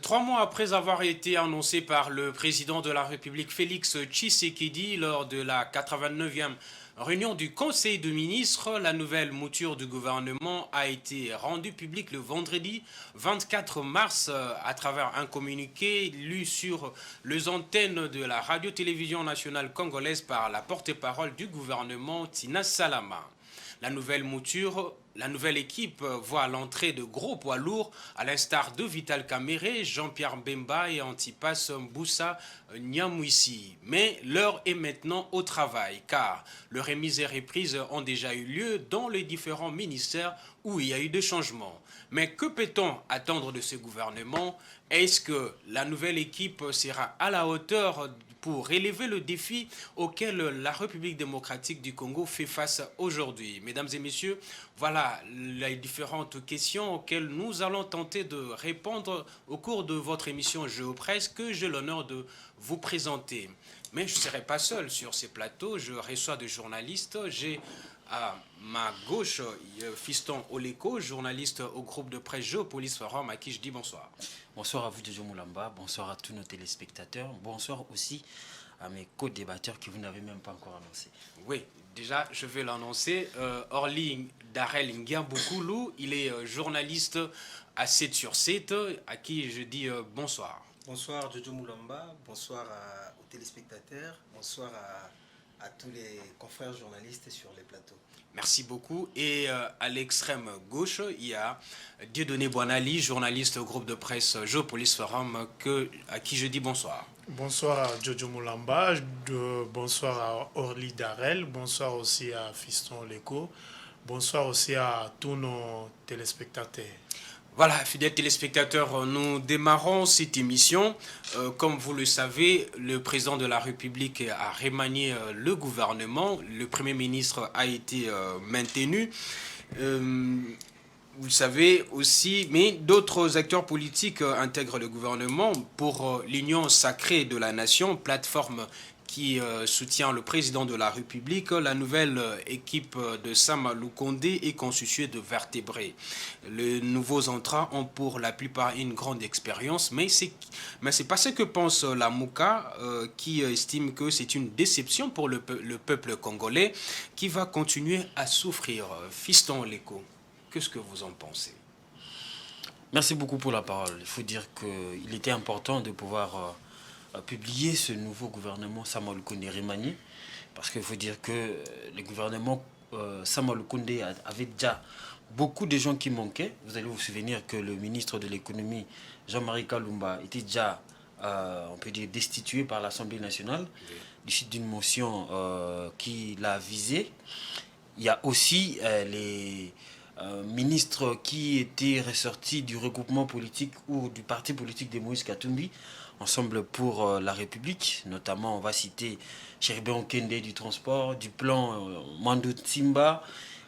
3 mois après avoir été annoncé par le président de la République Félix Tshisekedi lors de la 89e réunion du Conseil de ministres, la nouvelle mouture du gouvernement a été rendue publique le vendredi 24 mars à travers un communiqué lu sur les antennes de la radio-télévision nationale congolaise par la porte-parole du gouvernement Tina Salama. La nouvelle mouture, la nouvelle équipe voit l'entrée de gros poids lourds, à l'instar de Vital Kamere, Jean-Pierre Bemba et Antipas Mboussa Nyamwisi. Mais l'heure est maintenant au travail, car le remise et reprise ont déjà eu lieu dans les différents ministères où il y a eu des changements. Mais que peut-on attendre de ce gouvernement? Est-ce que la nouvelle équipe sera à la hauteur pour relever le défi auquel la République démocratique du Congo fait face aujourd'hui? Mesdames et messieurs, voilà les différentes questions auxquelles nous allons tenter de répondre au cours de votre émission Géopresse que j'ai l'honneur de vous présenter. Mais je ne serai pas seul sur ces plateaux, je reçois des journalistes. J'ai à ma gauche Fiston Oleko, journaliste au groupe de presse Géopolis Forum, à qui je dis bonsoir. Bonsoir à vous, Jojo Moulamba. Bonsoir à tous nos téléspectateurs. Bonsoir aussi à mes co-débatteurs que vous n'avez même pas encore annoncés. Oui, déjà, je vais l'annoncer. Orly Darel Ngiamboukoulou, il est journaliste à 7 sur 7, à qui je dis bonsoir. Bonsoir, Jojo Moulamba. Bonsoir aux téléspectateurs. Bonsoir à tous les confrères journalistes sur les plateaux. Merci beaucoup. Et à l'extrême gauche, il y a Dieudonné Boanali, journaliste au groupe de presse Géopolis Forum, à qui je dis bonsoir. Bonsoir à Jojo Moulamba, bonsoir à Orly Darel, bonsoir aussi à Fiston Leko, bonsoir aussi à tous nos téléspectateurs. Voilà, fidèles téléspectateurs, nous démarrons cette émission. Comme vous le savez, le président de la République a remanié le gouvernement. Le Premier ministre a été maintenu. Vous le savez aussi, mais d'autres acteurs politiques intègrent le gouvernement pour l'Union sacrée de la nation, plateforme qui soutient le président de la République. La nouvelle équipe de Sama Lukonde est constituée de vertébrés. Les nouveaux entrants ont pour la plupart une grande expérience, mais c'est pas ce que pense la Mouka, qui estime que c'est une déception pour le peuple congolais qui va continuer à souffrir. Fiston Leko, qu'est-ce que vous en pensez? Merci beaucoup pour la parole. Il faut dire qu'il était important de pouvoir publier ce nouveau gouvernement Sama Lukonde remanié, parce qu'il faut dire que le gouvernement Sama Lukonde avait déjà beaucoup de gens qui manquaient. Vous allez vous souvenir que le ministre de l'économie, Jean-Marie Kalumba, était déjà, on peut dire, destitué par l'Assemblée nationale, du suite d'une motion qui l'a visé. Il y a aussi les ministres qui étaient ressortis du regroupement politique ou du parti politique de Moïse Katumbi, Ensemble pour la République. Notamment, on va citer Cheribé Kende du transport, du plan Mandou Tsimba.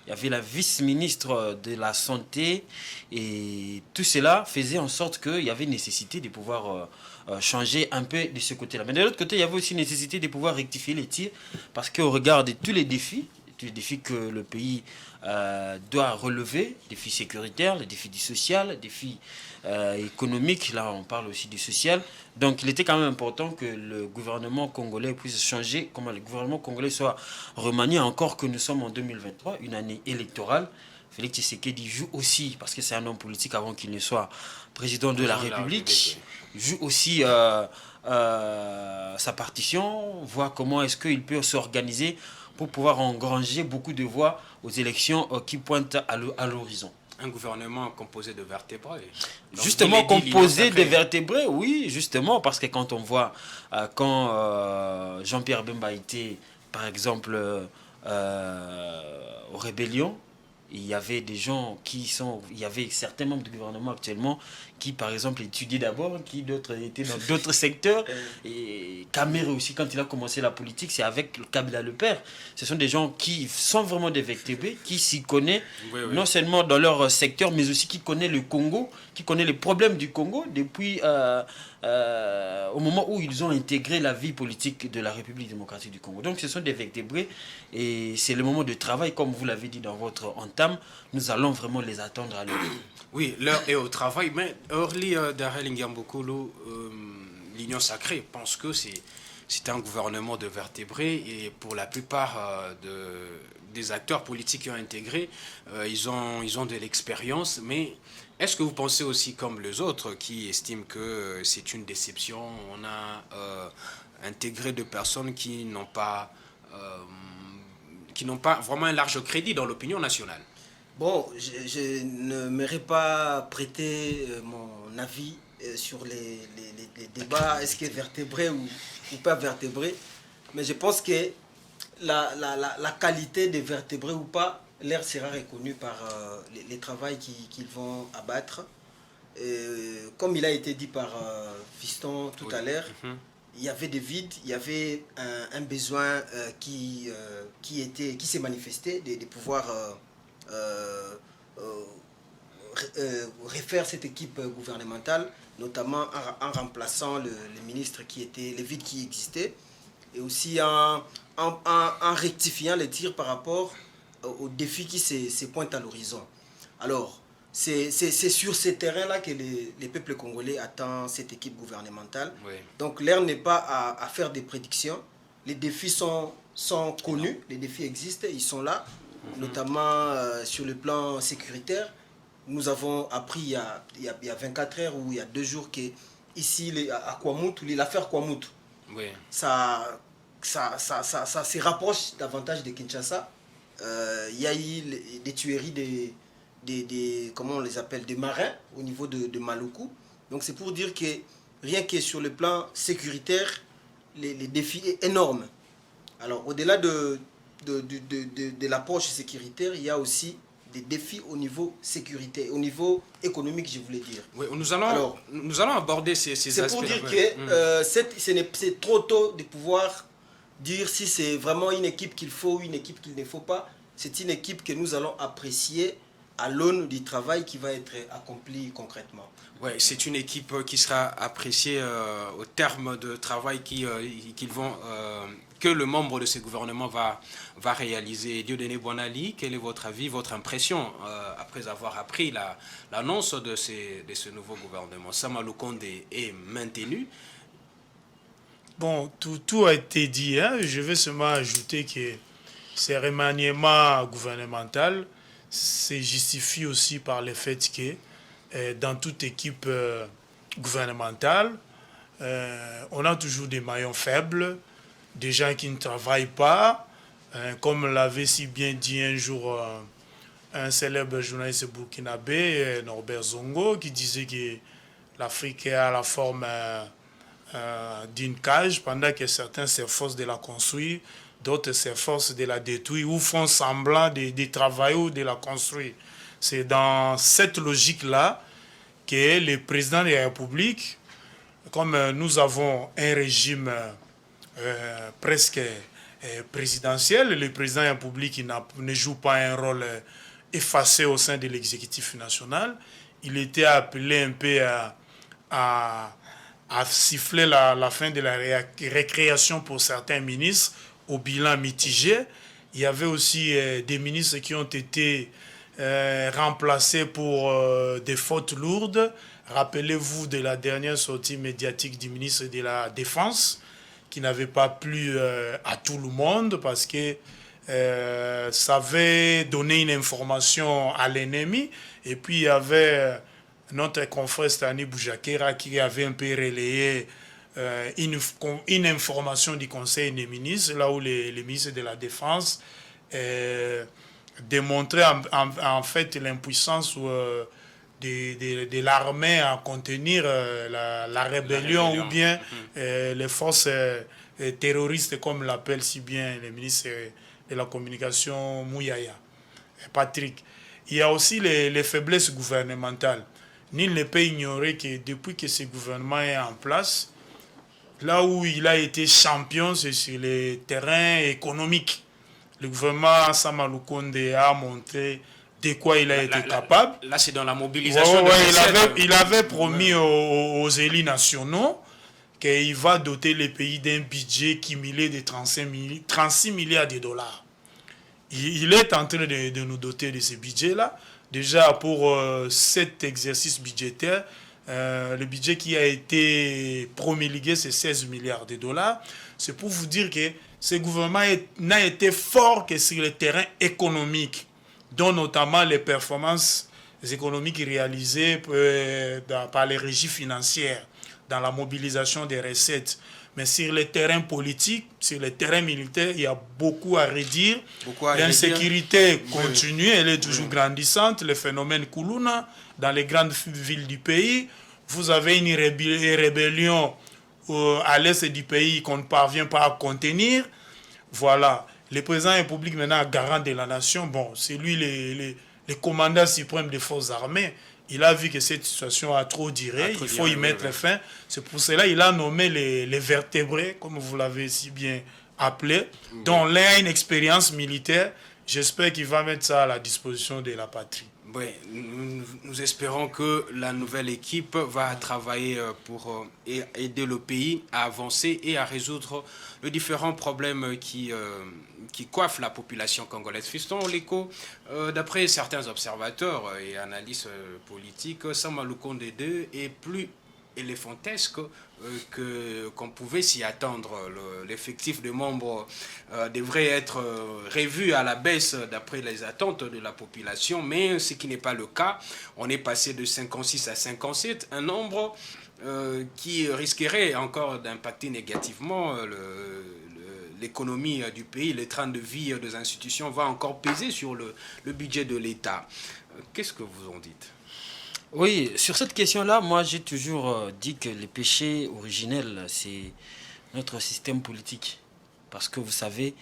Il y avait la vice-ministre de la Santé. Et tout cela faisait en sorte qu'il y avait nécessité de pouvoir changer un peu de ce côté-là. Mais de l'autre côté, il y avait aussi nécessité de pouvoir rectifier les tirs. Parce qu'au regard de tous les défis que le pays doit relever, défis sécuritaires, les défis du social, les défis économiques, là on parle aussi du social. Donc il était quand même important que le gouvernement congolais puisse changer, comment le gouvernement congolais soit remanié, encore que nous sommes en 2023, une année électorale. Félix Tshisekedi joue aussi, parce que c'est un homme politique avant qu'il ne soit président de la République, joue aussi sa partition, voir comment est-ce qu'il peut s'organiser pour pouvoir engranger beaucoup de voix aux élections qui pointent à l'horizon. Un gouvernement composé de vertébrés. Donc, justement composé de vertébrés, oui, justement, parce que quand on voit quand Jean-Pierre Bemba était, par exemple, aux rébellions, il y avait des gens il y avait certains membres du gouvernement actuellement qui, par exemple, étudiaient d'abord, qui d'autres étaient dans d'autres secteurs. Et Kamere aussi, quand il a commencé la politique, c'est avec Kabila le père. Ce sont des gens qui sont vraiment des vertébrés, qui s'y connaissent, non seulement dans leur secteur, mais aussi qui connaissent le Congo, qui connaît les problèmes du Congo depuis au moment où ils ont intégré la vie politique de la République démocratique du Congo. Donc ce sont des vertébrés et c'est le moment de travail, comme vous l'avez dit dans votre entame. Nous allons vraiment les attendre à l'heure. Oui, l'heure est au travail, mais Orly Darel Ngiambokolo, l'Union sacrée pense que c'est un gouvernement de vertébrés et pour la plupart des acteurs politiques qui ont intégré, ils ont de l'expérience, mais est-ce que vous pensez aussi comme les autres qui estiment que c'est une déception? On a intégré des personnes qui n'ont pas vraiment un large crédit dans l'opinion nationale. Bon, je ne m'aurais pas prêté mon avis sur les débats, est-ce que vertébré ou pas vertébré, mais je pense que la qualité des vertébrés ou pas, l'air sera reconnu par les travaux qu'ils vont abattre. Comme il a été dit par Fiston tout à l'heure, il y avait des vides, il y avait un besoin qui s'est manifesté de pouvoir refaire cette équipe gouvernementale, notamment en remplaçant les ministres les vides qui existaient, et aussi en rectifiant les tirs par rapport aux défis qui se pointent à l'horizon. Alors, c'est sur ces terrains-là que les peuples congolais attendent cette équipe gouvernementale. Oui. Donc, l'heure n'est pas à faire des prédictions. Les défis sont connus, les défis existent, ils sont là, notamment sur le plan sécuritaire. Nous avons appris il y a 24 heures ou il y a 2 jours que ici, à Kwamoutou, l'affaire Kwamoutou, oui. ça se rapproche davantage de Kinshasa. Il y a eu des tueries comment on les appelle, des marins au niveau de Maluku. Donc c'est pour dire que rien que sur le plan sécuritaire, les défis sont énormes. Alors au-delà de l'approche sécuritaire, il y a aussi des défis au niveau sécurité, au niveau économique, je voulais dire. Oui, nous allons aborder ces aspects. C'est pour dire que c'est trop tôt de pouvoir dire si c'est vraiment une équipe qu'il faut ou une équipe qu'il ne faut pas. C'est une équipe que nous allons apprécier à l'aune du travail qui va être accompli concrètement. Oui, c'est une équipe qui sera appréciée au terme de travail que le membre de ce gouvernement va réaliser. Dieudonné Bonali, quel est votre avis, votre impression après avoir appris l'annonce de ce nouveau gouvernement? Sama Lukonde est maintenu. Bon, tout a été dit. Hein. Je vais seulement ajouter que ces remaniements gouvernementaux se justifient aussi par le fait que dans toute équipe gouvernementale, on a toujours des maillons faibles, des gens qui ne travaillent pas, comme l'avait si bien dit un jour un célèbre journaliste burkinabé, Norbert Zongo, qui disait que l'Afrique a la forme d'une cage, pendant que certains s'efforcent de la construire, d'autres s'efforcent de la détruire ou font semblant de travailler ou de la construire. C'est dans cette logique-là que le président de la République, comme nous avons un régime presque présidentiel, le président de la République ne joue pas un rôle effacé au sein de l'exécutif national. Il était appelé un peu à siffler la fin de la récréation pour certains ministres au bilan mitigé. Il y avait aussi des ministres qui ont été remplacés pour des fautes lourdes. Rappelez-vous de la dernière sortie médiatique du ministre de la Défense, qui n'avait pas plu à tout le monde parce que ça avait donné une information à l'ennemi. Et puis il y avait notre confrère Stani Boujakera qui avait un peu relayé une information du Conseil des ministres, là où les ministres de la Défense démontraient en fait l'impuissance de l'armée à contenir la rébellion ou bien les forces terroristes, comme l'appelle si bien le ministre de la Communication Mouyaya, Patrick. Il y a aussi les faiblesses gouvernementales. Nul ne peut ignorer que depuis que ce gouvernement est en place, là où il a été champion, c'est sur les terrains économiques. Le gouvernement Sama Lukonde a montré de quoi il a été capable. Là, c'est dans la mobilisation de il avait promis aux élus nationaux qu'il va doter les pays d'un budget cumulé de 36 milliards de dollars. Il est en train de nous doter de ce budget-là. Déjà, pour cet exercice budgétaire, le budget qui a été promulgué, c'est 16 milliards de dollars. C'est pour vous dire que ce gouvernement n'a été fort que sur le terrain économique, dont notamment les performances économiques réalisées par les régies financières, dans la mobilisation des recettes. Mais sur le terrain politique, sur le terrain militaire, il y a beaucoup à redire. L'insécurité continue, elle est toujours grandissante. Le phénomène Koulouna, dans les grandes villes du pays, vous avez une rébellion à l'est du pays qu'on ne parvient pas à contenir. Voilà. Le président de la République, maintenant, garant de la nation, bon, c'est lui le commandant suprême des forces armées. Il a vu que cette situation a trop duré, il faut y mettre fin. C'est pour cela qu'il a nommé les vertébrés, comme vous l'avez si bien appelé, dont l'un a une expérience militaire. J'espère qu'il va mettre ça à la disposition de la patrie. Oui, nous espérons que la nouvelle équipe va travailler pour aider le pays à avancer et à résoudre les différents problèmes qui coiffent la population congolaise. Fiston Oleko, d'après certains observateurs et analystes politiques, Sama Lukonde II est plus éléphantesque qu'on pouvait s'y attendre. L'effectif de membres devrait être revu à la baisse d'après les attentes de la population, mais ce qui n'est pas le cas. On est passé de 56 à 57, un nombre qui risquerait encore d'impacter négativement l'économie du pays. Le train de vie des institutions va encore peser sur le budget de l'État. Qu'est-ce que vous en dites ? Oui, sur cette question-là, moi j'ai toujours dit que le péché originel, c'est notre système politique. Parce que vous savez,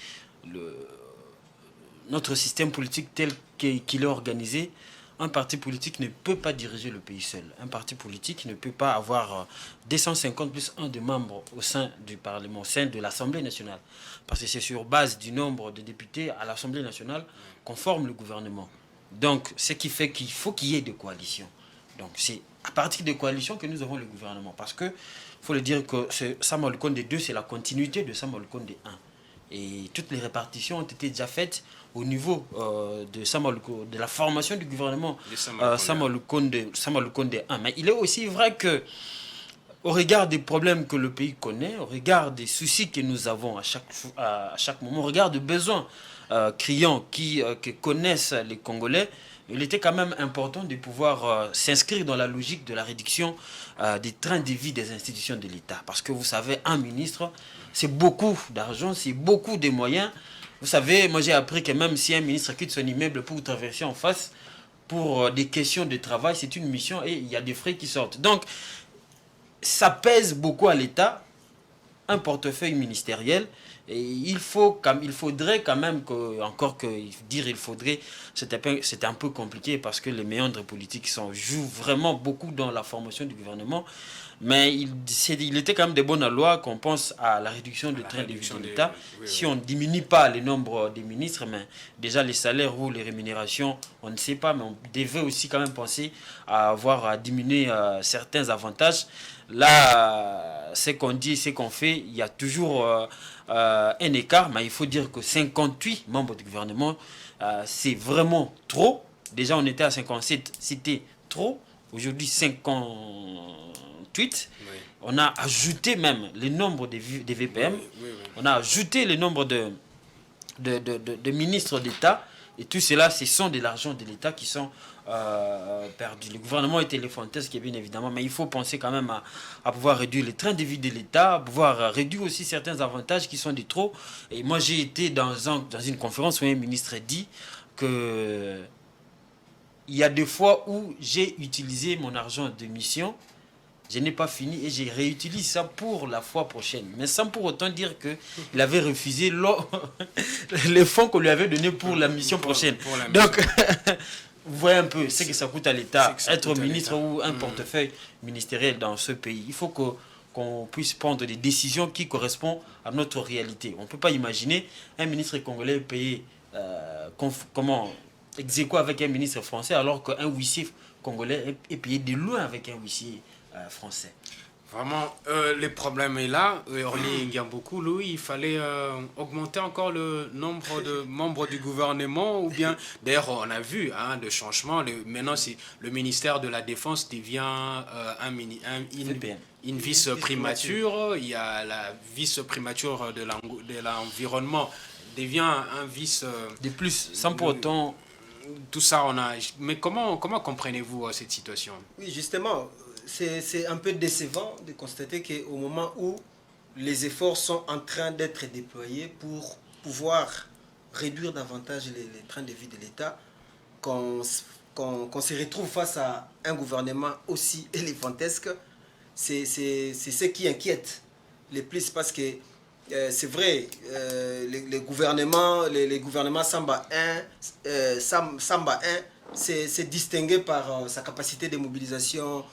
notre système politique tel qu'il est organisé, un parti politique ne peut pas diriger le pays seul. Un parti politique ne peut pas avoir 250 plus 1 de membres au sein du Parlement, au sein de l'Assemblée nationale. Parce que c'est sur base du nombre de députés à l'Assemblée nationale qu'on forme le gouvernement. Donc, ce qui fait qu'il faut qu'il y ait des coalitions. Donc, c'est à partir des coalitions que nous avons le gouvernement. Parce que, il faut le dire que Sama Lukonde II, c'est la continuité de Sama Lukonde I. Et toutes les répartitions ont été déjà faites au niveau de la formation du gouvernement Sama Lukonde I. Mais il est aussi vrai que, au regard des problèmes que le pays connaît, au regard des soucis que nous avons à chaque moment, au regard des besoins criants que connaissent les Congolais, il était quand même important de pouvoir s'inscrire dans la logique de la réduction des trains de vie des institutions de l'État. Parce que vous savez, un ministre, c'est beaucoup d'argent, c'est beaucoup de moyens. Vous savez, moi j'ai appris que même si un ministre quitte son immeuble pour traverser en face, pour des questions de travail, c'est une mission et il y a des frais qui sortent. Donc, ça pèse beaucoup à l'État, un portefeuille ministériel. Et il faudrait quand même c'est un peu compliqué parce que les méandres politiques jouent vraiment beaucoup dans la formation du gouvernement. Mais il était quand même de bonne loi qu'on pense à la réduction du train de vie de l'État. Si on ne diminue pas le nombre des ministres, mais déjà les salaires ou les rémunérations, on ne sait pas, mais on devait aussi quand même penser à diminuer certains avantages. Là, ce qu'on dit, ce qu'on fait, il y a toujours un écart, mais il faut dire que 58 membres du gouvernement, c'est vraiment trop. Déjà, on était à 57, c'était trop. Aujourd'hui, 58. Oui. On a ajouté même le nombre de VPM. Oui. On a ajouté le nombre de ministres d'État. Et tout cela, ce sont de l'argent de l'État qui sont perdus. Le gouvernement est éléphantesque, bien évidemment, mais il faut penser quand même à pouvoir réduire les trains de vie de l'État, à pouvoir réduire aussi certains avantages qui sont de trop. Et moi, j'ai été dans une conférence où un ministre dit que il y a des fois où j'ai utilisé mon argent de mission, je n'ai pas fini et j'ai réutilisé ça pour la fois prochaine. Mais sans pour autant dire qu'il avait refusé les fonds qu'on lui avait donnés pour la mission prochaine. Donc, vous voyez un peu ce que ça coûte à l'État, être ministre ou un portefeuille ministériel dans ce pays. Il faut qu'on puisse prendre des décisions qui correspondent à notre réalité. On ne peut pas imaginer un ministre congolais payer ex aequo avec un ministre français, alors qu'un huissier congolais est payé de loin avec un huissier français. Vraiment, le problème est là. Orly Ngamboku, Louis, il fallait augmenter encore le nombre de membres du gouvernement, ou bien, d'ailleurs, on a vu le changement. Maintenant, le ministère de la Défense devient une vice-primature. Il y a la vice-primature de l'environnement devient un vice... de plus, sans pour autant... Tout ça, on a... Mais comment comprenez-vous cette situation? Oui, justement, c'est un peu décevant de constater qu'au moment où les efforts sont en train d'être déployés pour pouvoir réduire davantage les trains de vie de l'État, qu'on se retrouve face à un gouvernement aussi éléphantesque, c'est ce qui inquiète le plus, parce que c'est vrai, les gouvernements Samba 1, Samba 1 c'est distingué par sa capacité de mobilisation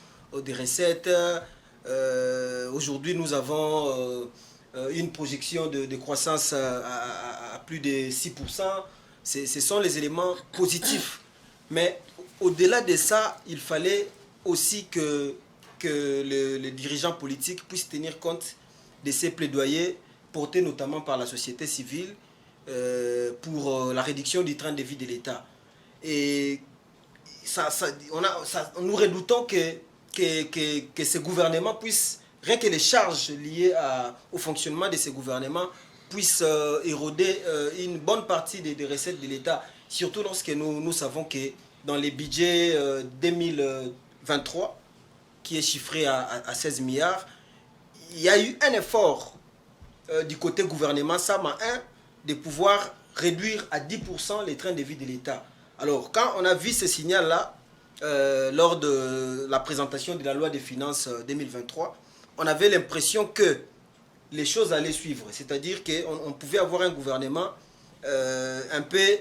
des recettes. Aujourd'hui, nous avons une projection de croissance à plus de 6%. Ce sont les éléments positifs. Mais au-delà de ça, il fallait aussi que les dirigeants politiques puissent tenir compte de ces plaidoyers portés notamment par la société civile pour la réduction du train de vie de l'État. Et nous redoutons que ces gouvernements puissent, rien que les charges liées au fonctionnement de ces gouvernements, puissent éroder une bonne partie des recettes de l'État, surtout lorsque nous savons que dans les budgets 2023, qui est chiffré à 16 milliards, il y a eu un effort du côté gouvernement SAMA 1 de pouvoir réduire à 10% les trains de vie de l'État. Alors, quand on a vu ce signal-là, lors de la présentation de la loi des finances 2023, on avait l'impression que les choses allaient suivre. C'est-à-dire qu'on pouvait avoir un gouvernement un peu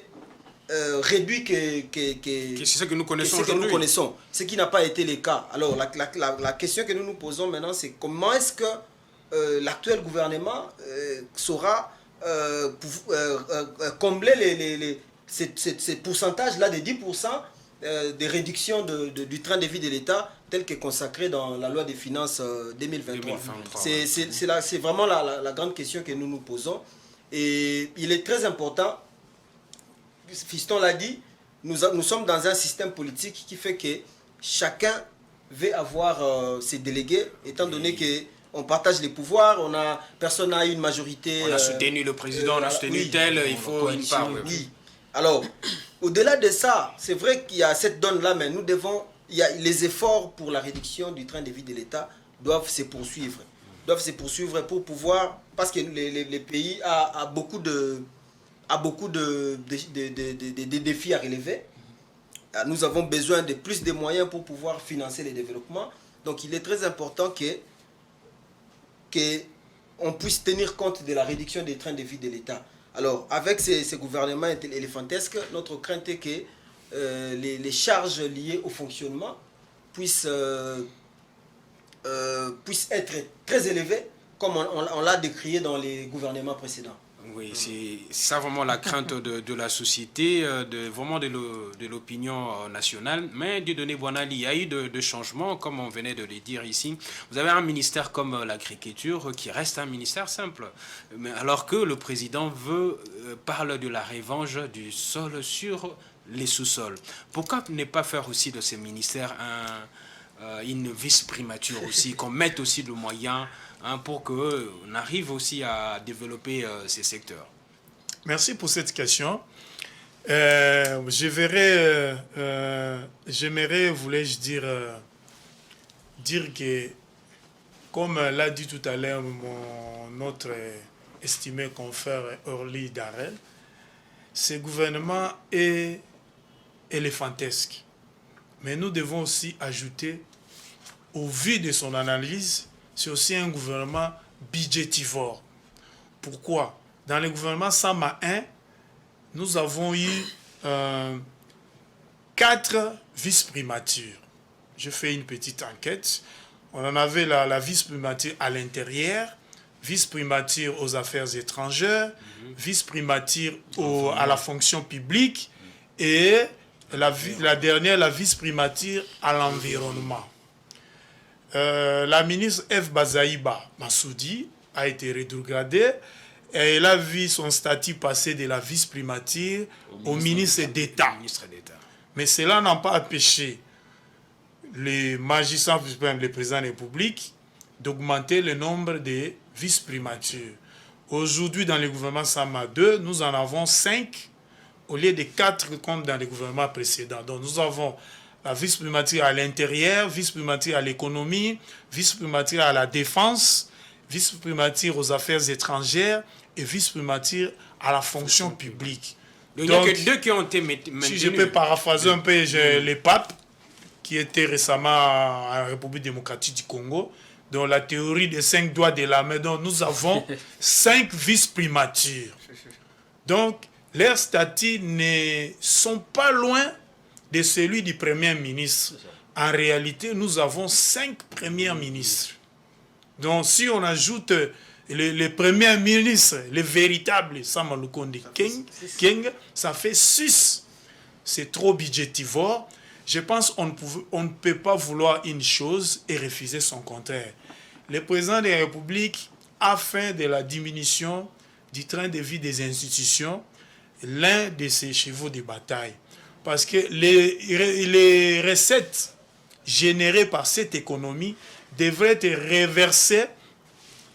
réduit c'est ce que nous connaissons aujourd'hui. Ce qui n'a pas été le cas. Alors, la question que nous nous posons maintenant, c'est comment est-ce que l'actuel gouvernement saura combler ces pourcentages-là de 10% de réduction du train de vie de l'État tel que consacré dans la loi des finances 2023. C'est vraiment la grande question que nous nous posons. Et il est très important, Fiston l'a dit, nous sommes dans un système politique qui fait que chacun veut avoir ses délégués, étant donné qu'on partage les pouvoirs, personne n'a une majorité... On a soutenu le président, on a soutenu tel, il faut une part. Oui. Alors, au-delà de ça, c'est vrai qu'il y a cette donne-là, mais les efforts pour la réduction du train de vie de l'État doivent se poursuivre. Pour pouvoir, parce que les pays a beaucoup de défis à relever. Nous avons besoin de plus de moyens pour pouvoir financer les développements. Donc, il est très important qu'on puisse tenir compte de la réduction des trains de vie de l'État. Alors, avec ces gouvernements éléphantesques, notre crainte est que les charges liées au fonctionnement puissent être très élevées, comme on l'a décrié dans les gouvernements précédents. Oui, c'est ça vraiment la crainte de la société, vraiment de l'opinion nationale. Mais Dieudonné Boinali, il y a eu de changements, comme on venait de le dire ici. Vous avez un ministère comme l'agriculture qui reste un ministère simple. Mais alors que le président parle de la revanche du sol sur les sous-sols. Pourquoi ne pas faire aussi de ces ministères une vice-primature aussi, qu'on mette aussi de moyens pour qu'on arrive aussi à développer ces secteurs? Merci pour cette question. J'aimerais, voulais-je dire que, comme l'a dit tout à l'heure notre estimé confrère Orly Darel, ce gouvernement est éléphantesque. Mais nous devons aussi ajouter, au vu de son analyse, c'est aussi un gouvernement budgétivore. Pourquoi? Dans le gouvernement Sama 1, nous avons eu 4 vice-primatures. Je fais une petite enquête. On en avait la vice-primature à l'intérieur, vice-primature aux affaires étrangères, vice-primature à la fonction publique et La dernière, la vice-primature à l'environnement. La ministre F. Bazaïba Massoudi a été rétrogradée et elle a vu son statut passer de la vice-primature au ministre d'État. Mais cela n'a pas empêché les magistrats, le président de la République, d'augmenter le nombre de vice-primatures. Aujourd'hui, dans le gouvernement Sama 2, nous en avons 5 au lieu de 4 comme dans les gouvernements précédents. Donc nous avons la vice-primature à l'intérieur, vice-primature à l'économie, vice-primature à la défense, vice-primature aux affaires étrangères et vice-primature à la fonction publique. Donc, il n'y a que 2 qui ont été maintenus. Si je peux paraphraser un peu les papes qui étaient récemment en République démocratique du Congo, dans la théorie des 5 doigts de la main, donc nous avons 5 vice-primatures. Donc, leurs statuts ne sont pas loin de celui du Premier ministre. En réalité, nous avons 5 premiers ministres. Donc, si on ajoute les premiers ministres, les véritables, Samalukonde Keng, ça fait 6. C'est trop budgétivore. Je pense qu'on ne peut pas vouloir une chose et refuser son contraire. Le président de la République a fait de la diminution du train de vie des institutions l'un de ses chevaux de bataille. Parce que les recettes générées par cette économie devraient être reversées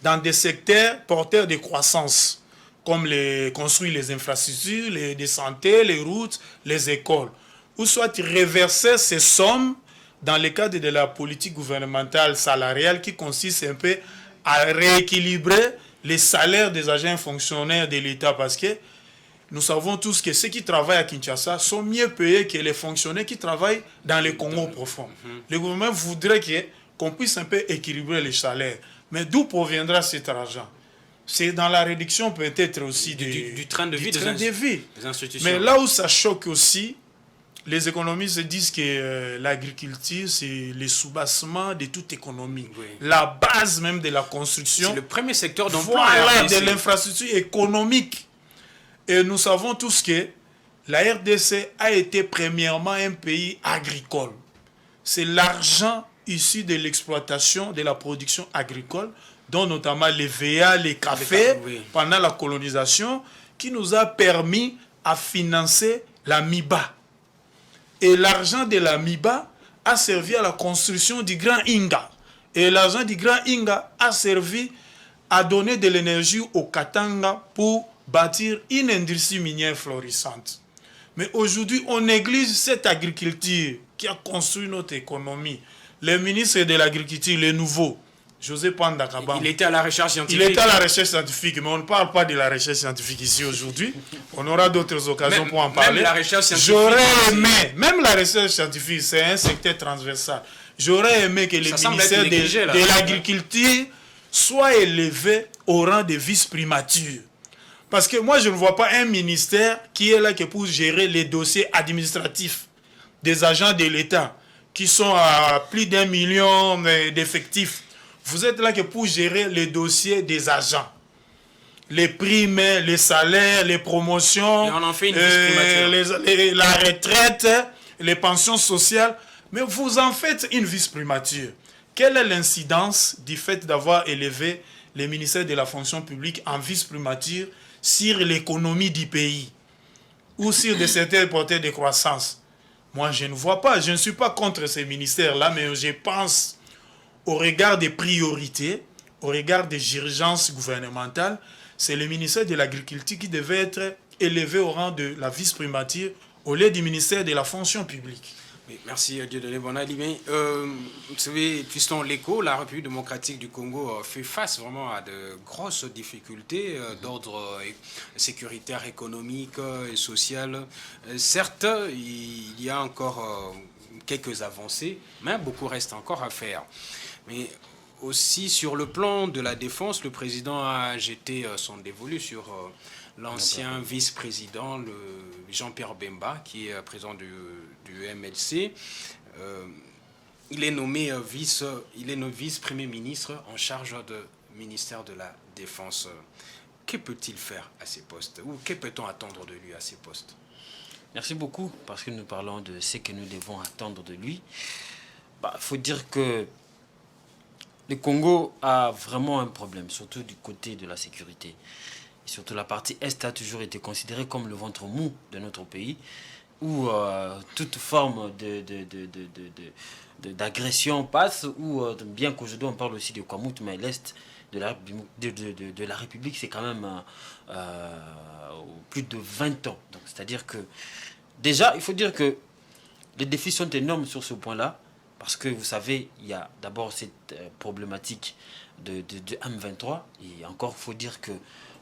dans des secteurs porteurs de croissance, comme construire les infrastructures, de santé, les routes, les écoles. Ou soit reverser ces sommes dans le cadre de la politique gouvernementale salariale qui consiste un peu à rééquilibrer les salaires des agents fonctionnaires de l'État. Parce que nous savons tous que ceux qui travaillent à Kinshasa sont mieux payés que les fonctionnaires qui travaillent dans le Congo profond. Le gouvernement voudrait qu'on puisse un peu équilibrer les salaires. Mais d'où proviendra cet argent? C'est dans la réduction peut-être aussi du train de vie des institutions. Mais là où ça choque aussi, les économistes disent que l'agriculture, c'est le soubassement de toute économie. Oui. La base même de la construction. C'est le premier secteur d'emploi. Voilà, de l'infrastructure économique. Et nous savons tous que la RDC a été premièrement un pays agricole. C'est l'argent issu de l'exploitation de la production agricole, dont notamment les VA, les cafés, pendant la colonisation, qui nous a permis à financer la MIBA. Et l'argent de la MIBA a servi à la construction du Grand Inga. Et l'argent du Grand Inga a servi à donner de l'énergie au Katanga pour bâtir une industrie minière florissante. Mais aujourd'hui, on néglige cette agriculture qui a construit notre économie. Le ministre de l'Agriculture, le nouveau, José Panda Kabamba. Il était à la recherche scientifique. Il était à la recherche scientifique, mais on ne parle pas de la recherche scientifique ici aujourd'hui. On aura d'autres occasions pour en parler. Même la recherche scientifique. J'aurais aimé, même la recherche scientifique, c'est un secteur transversal. J'aurais aimé que le ministère de l'Agriculture soit élevé au rang de vice-primature. Parce que moi, je ne vois pas un ministère qui est là que pour gérer les dossiers administratifs des agents de l'État qui sont à plus d'1 million d'effectifs. Vous êtes là que pour gérer les dossiers des agents. Les primes, les salaires, les promotions, et on en fait une la retraite, les pensions sociales. Mais vous en faites une vice-primature. Quelle est l'incidence du fait d'avoir élevé le ministère de la fonction publique en vice-primature sur l'économie du pays ou sur des secteurs porteurs de croissance? Moi, je ne vois pas. Je ne suis pas contre ces ministères-là, mais je pense, au regard des priorités, au regard des urgences gouvernementales, c'est le ministère de l'Agriculture qui devait être élevé au rang de la vice-primature au lieu du ministère de la fonction publique. Oui, merci Dieudonné Bonali. Vous savez, Fiston Leko, la République démocratique du Congo fait face vraiment à de grosses difficultés d'ordre sécuritaire, économique et social. Certes, il y a encore quelques avancées, mais beaucoup reste encore à faire. Mais aussi sur le plan de la défense, le président a jeté son dévolu sur l'ancien vice-président, le Jean-Pierre Bemba, qui est président du MLC. Il est nommé vice-premier ministre en charge du ministère de la Défense. Que peut-il faire à ces postes? Ou que peut-on attendre de lui à ces postes? Merci beaucoup, parce que nous parlons de ce que nous devons attendre de lui. Il faut dire que le Congo a vraiment un problème, surtout du côté de la sécurité. Et surtout la partie Est a toujours été considérée comme le ventre mou de notre pays, où toute forme d'agression passe, ou bien qu'aujourd'hui on parle aussi de Kwamout, mais l'Est de la République, c'est quand même plus de 20 ans. Donc, c'est-à-dire que, déjà, il faut dire que les défis sont énormes sur ce point-là, parce que vous savez, il y a d'abord cette problématique de M23, et encore, il faut dire que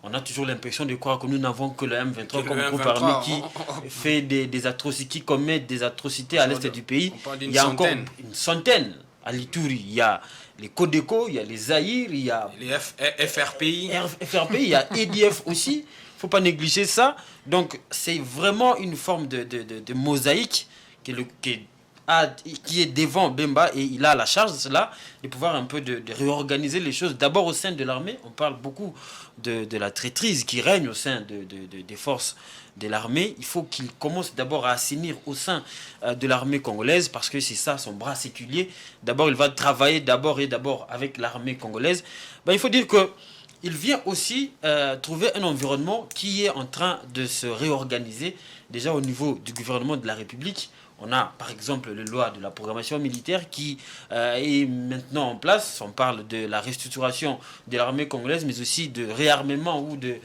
on a toujours l'impression de croire que nous n'avons que le M23 comme groupe armé qui fait des atrocités, qui commet des atrocités à l'est du pays. Il y a encore une centaine. À l'Ituri, il y a les Codeco, il y a les Zaïre, il y a les FRPI. FRPI, il y a EDF aussi. Il ne faut pas négliger ça. Donc, c'est vraiment une forme de mosaïque qui est devant Bemba, et il a la charge de cela, de pouvoir un peu de réorganiser les choses. D'abord au sein de l'armée, on parle beaucoup de la traîtrise qui règne au sein des forces de l'armée. Il faut qu'il commence d'abord à assainir au sein de l'armée congolaise, parce que c'est ça son bras séculier. D'abord, il va travailler d'abord avec l'armée congolaise. Il faut dire que il vient aussi trouver un environnement qui est en train de se réorganiser déjà au niveau du gouvernement de la République. On a par exemple la loi de la programmation militaire qui est maintenant en place. On parle de la restructuration de l'armée congolaise, mais aussi de réarmement ou de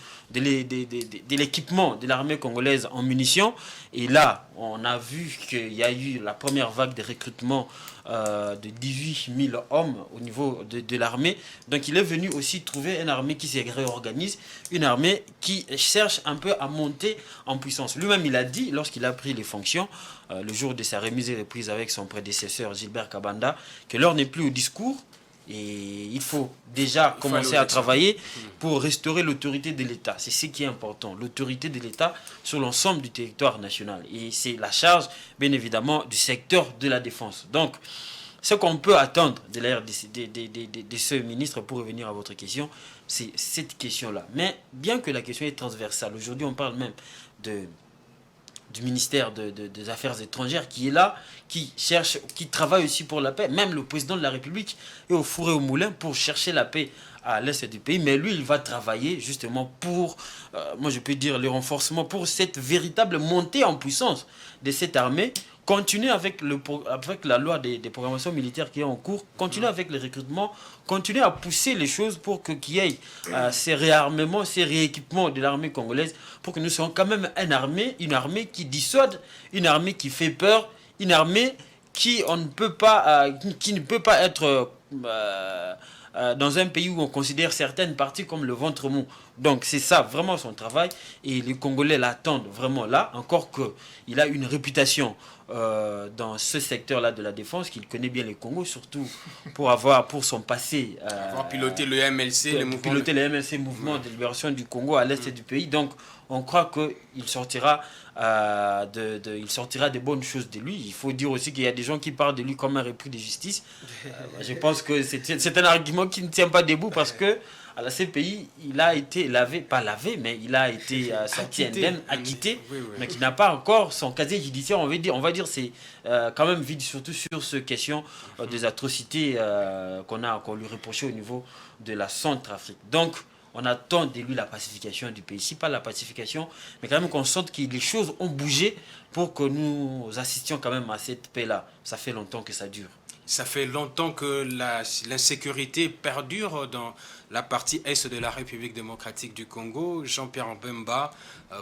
l'équipement de l'armée congolaise en munitions. Et là, on a vu qu'il y a eu la première vague de recrutement de 18 000 hommes au niveau de l'armée. Donc il est venu aussi trouver une armée qui se réorganise, une armée qui cherche un peu à monter en puissance. Lui-même, il a dit, lorsqu'il a pris les fonctions, le jour de sa remise et reprise avec son prédécesseur Gilbert Kabanda, que l'heure n'est plus au discours, et il faut déjà commencer à travailler pour restaurer l'autorité de l'État. C'est ce qui est important, l'autorité de l'État sur l'ensemble du territoire national. Et c'est la charge, bien évidemment, du secteur de la défense. Donc, ce qu'on peut attendre de l'ère de ce ministre, pour revenir à votre question, c'est cette question-là. Mais bien que la question est transversale, aujourd'hui on parle même du ministère des Affaires étrangères qui est là, qui travaille aussi pour la paix. Même le président de la République est au four et au moulin pour chercher la paix à l'est du pays. Mais lui, il va travailler justement pour, moi je peux dire, le renforcement, pour cette véritable montée en puissance de cette armée. Continuer avec la loi des programmations militaires qui est en cours, continuer avec les recrutements, continuer à pousser les choses pour qu'il y ait ces réarmements, ces rééquipements de l'armée congolaise, pour que nous soyons quand même une armée qui dissuade, une armée qui fait peur, une armée qui ne peut pas être dans un pays où on considère certaines parties comme le ventre mou. Donc c'est ça vraiment son travail, et les Congolais l'attendent vraiment là, encore qu'il a une réputation dans ce secteur-là de la défense, qu'il connaît bien les Congos, surtout pour son passé. Avoir piloté le MLC, le mouvement de libération du Congo à l'est du pays. Donc on croit qu'il sortira des bonnes choses de lui. Il faut dire aussi qu'il y a des gens qui parlent de lui comme un repris de justice. Je pense que c'est un argument qui ne tient pas debout, parce que à la CPI, il a été mais il a été sorti indemne, acquitté, mais qui n'a pas encore son casier judiciaire. On va dire c'est quand même vide, surtout sur cette question des atrocités qu'on lui reprochait au niveau de la Centrafrique. Donc, on attend de lui la pacification du pays. Si pas la pacification, mais quand même qu'on sente que les choses ont bougé pour que nous assistions quand même à cette paix-là. Ça fait longtemps que ça dure. Ça fait longtemps que l'insécurité perdure dans la partie est de la République démocratique du Congo. Jean-Pierre Bemba,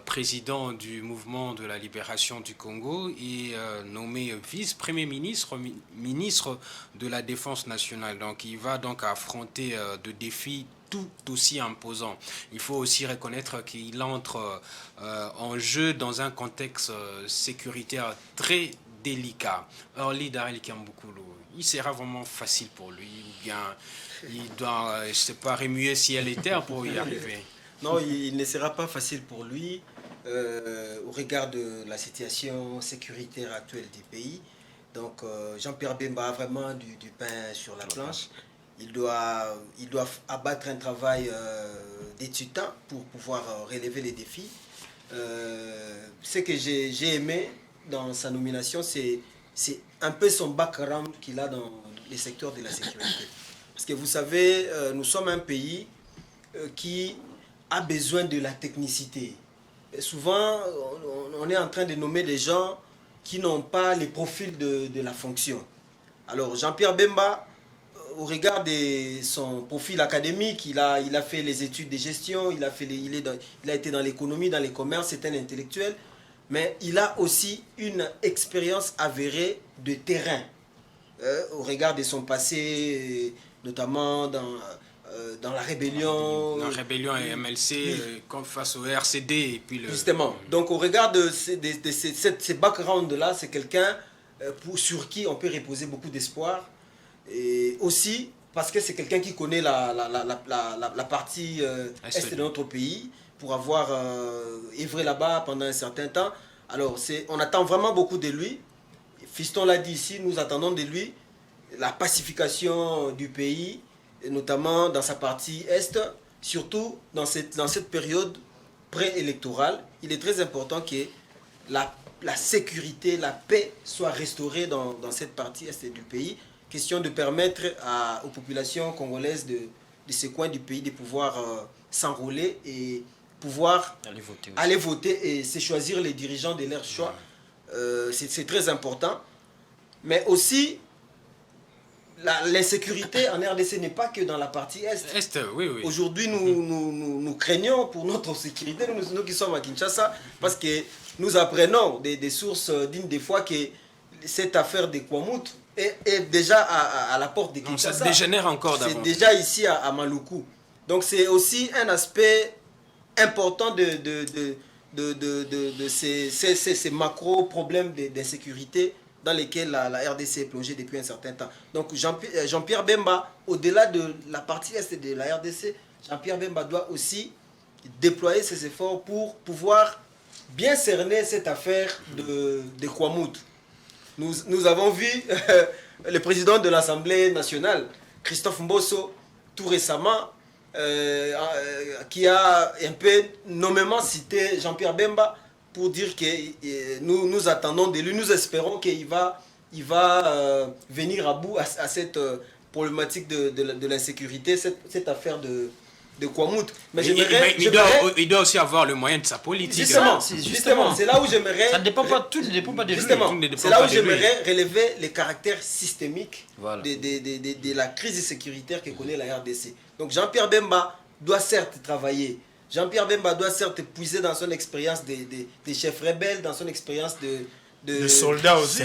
président du mouvement de la libération du Congo, est nommé vice-premier ministre, ministre de la Défense nationale. Donc il va donc affronter de défis tout aussi imposants. Il faut aussi reconnaître qu'il entre en jeu dans un contexte sécuritaire très délicat. Alors, Darel Kiamboukoulo, il sera vraiment facile pour lui, ou bien il doit, je sais pas, remuer ciel et terre pour y arriver? Non, il ne sera pas facile pour lui au regard de la situation sécuritaire actuelle du pays. Donc, Jean-Pierre Bemba a vraiment du pain sur la planche. Il doit abattre un travail d'étudiant pour pouvoir relever les défis. Ce que j'ai aimé dans sa nomination, c'est un peu son background qu'il a dans les secteurs de la sécurité. Parce que vous savez, nous sommes un pays qui a besoin de la technicité. Et souvent, on est en train de nommer des gens qui n'ont pas les profils de la fonction. Alors, Jean-Pierre Bemba, au regard de son profil académique, il a fait les études de gestion, il a été dans l'économie, dans les commerces, c'est un intellectuel, mais il a aussi une expérience avérée de terrain, au regard de son passé, notamment dans la rébellion. La rébellion et MLC, face au RCD. Et puis Justement, donc au regard de ces backgrounds-là, c'est quelqu'un sur qui on peut reposer beaucoup d'espoir. Et aussi parce que c'est quelqu'un qui connaît la partie est de notre pays, pour avoir œuvré là-bas pendant un certain temps. Alors on attend vraiment beaucoup de lui. Fiston l'a dit ici, nous attendons de lui la pacification du pays, et notamment dans sa partie est, surtout dans cette période préélectorale. Il est très important que la sécurité, la paix soit restaurée dans cette partie est du pays. Question de permettre aux populations congolaises de ces coins du pays de pouvoir s'enrôler et pouvoir aller voter et se choisir les dirigeants de leur choix. C'est très important. Mais aussi, l'insécurité en RDC n'est pas que dans la partie est. Oui. Aujourd'hui, nous craignons pour notre sécurité, nous qui sommes à Kinshasa, parce que nous apprenons des sources dignes des fois que cette affaire de Kwamouth est déjà à la porte de Kinshasa. Ça dégénère encore davantage. C'est déjà ici à Maluku. Donc c'est aussi un aspect important de ces macro-problèmes d'insécurité dans lesquels la RDC est plongée depuis un certain temps. Donc Jean-Pierre Bemba, au-delà de la partie est de la RDC, Jean-Pierre Bemba doit aussi déployer ses efforts pour pouvoir bien cerner cette affaire de Kwamouth. Nous avons vu le président de l'Assemblée nationale, Christophe Mbosso, tout récemment, qui a un peu nommément cité Jean-Pierre Bemba pour dire que nous attendons de lui, nous espérons qu'il va venir à bout à cette problématique de l'insécurité, cette affaire de Kwamouth. Mais il doit aussi avoir le moyen de sa politique. Justement, c'est là où j'aimerais... Ça ne dépend pas, tout ne dépend pas de lui. C'est là où j'aimerais relever les caractères systémiques de la crise sécuritaire que connaît la RDC. Donc Jean-Pierre Bemba doit certes travailler. Jean-Pierre Bemba doit certes puiser dans son expérience des chefs rebelles, dans son expérience de soldats aussi.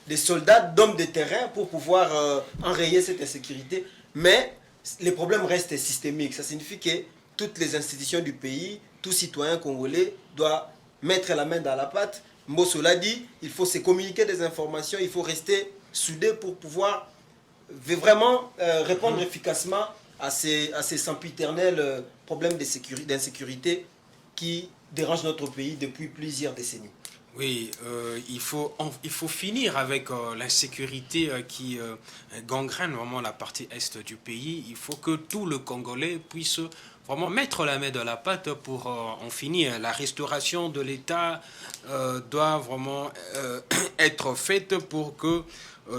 Des soldats, d'hommes de terrain pour pouvoir enrayer cette insécurité. Mais les problèmes restent systémiques. Ça signifie que toutes les institutions du pays, tout citoyen congolais doit mettre la main dans la pâte. Mbosso l'a dit, il faut se communiquer des informations, il faut rester soudé pour pouvoir vraiment répondre efficacement à ces sempiternels problèmes d'insécurité qui dérangent notre pays depuis plusieurs décennies. Oui, il faut finir avec l'insécurité qui gangrène vraiment la partie est du pays. Il faut que tout le Congolais puisse vraiment mettre la main dans la pâte pour en finir. La restauration de l'État doit vraiment être faite pour que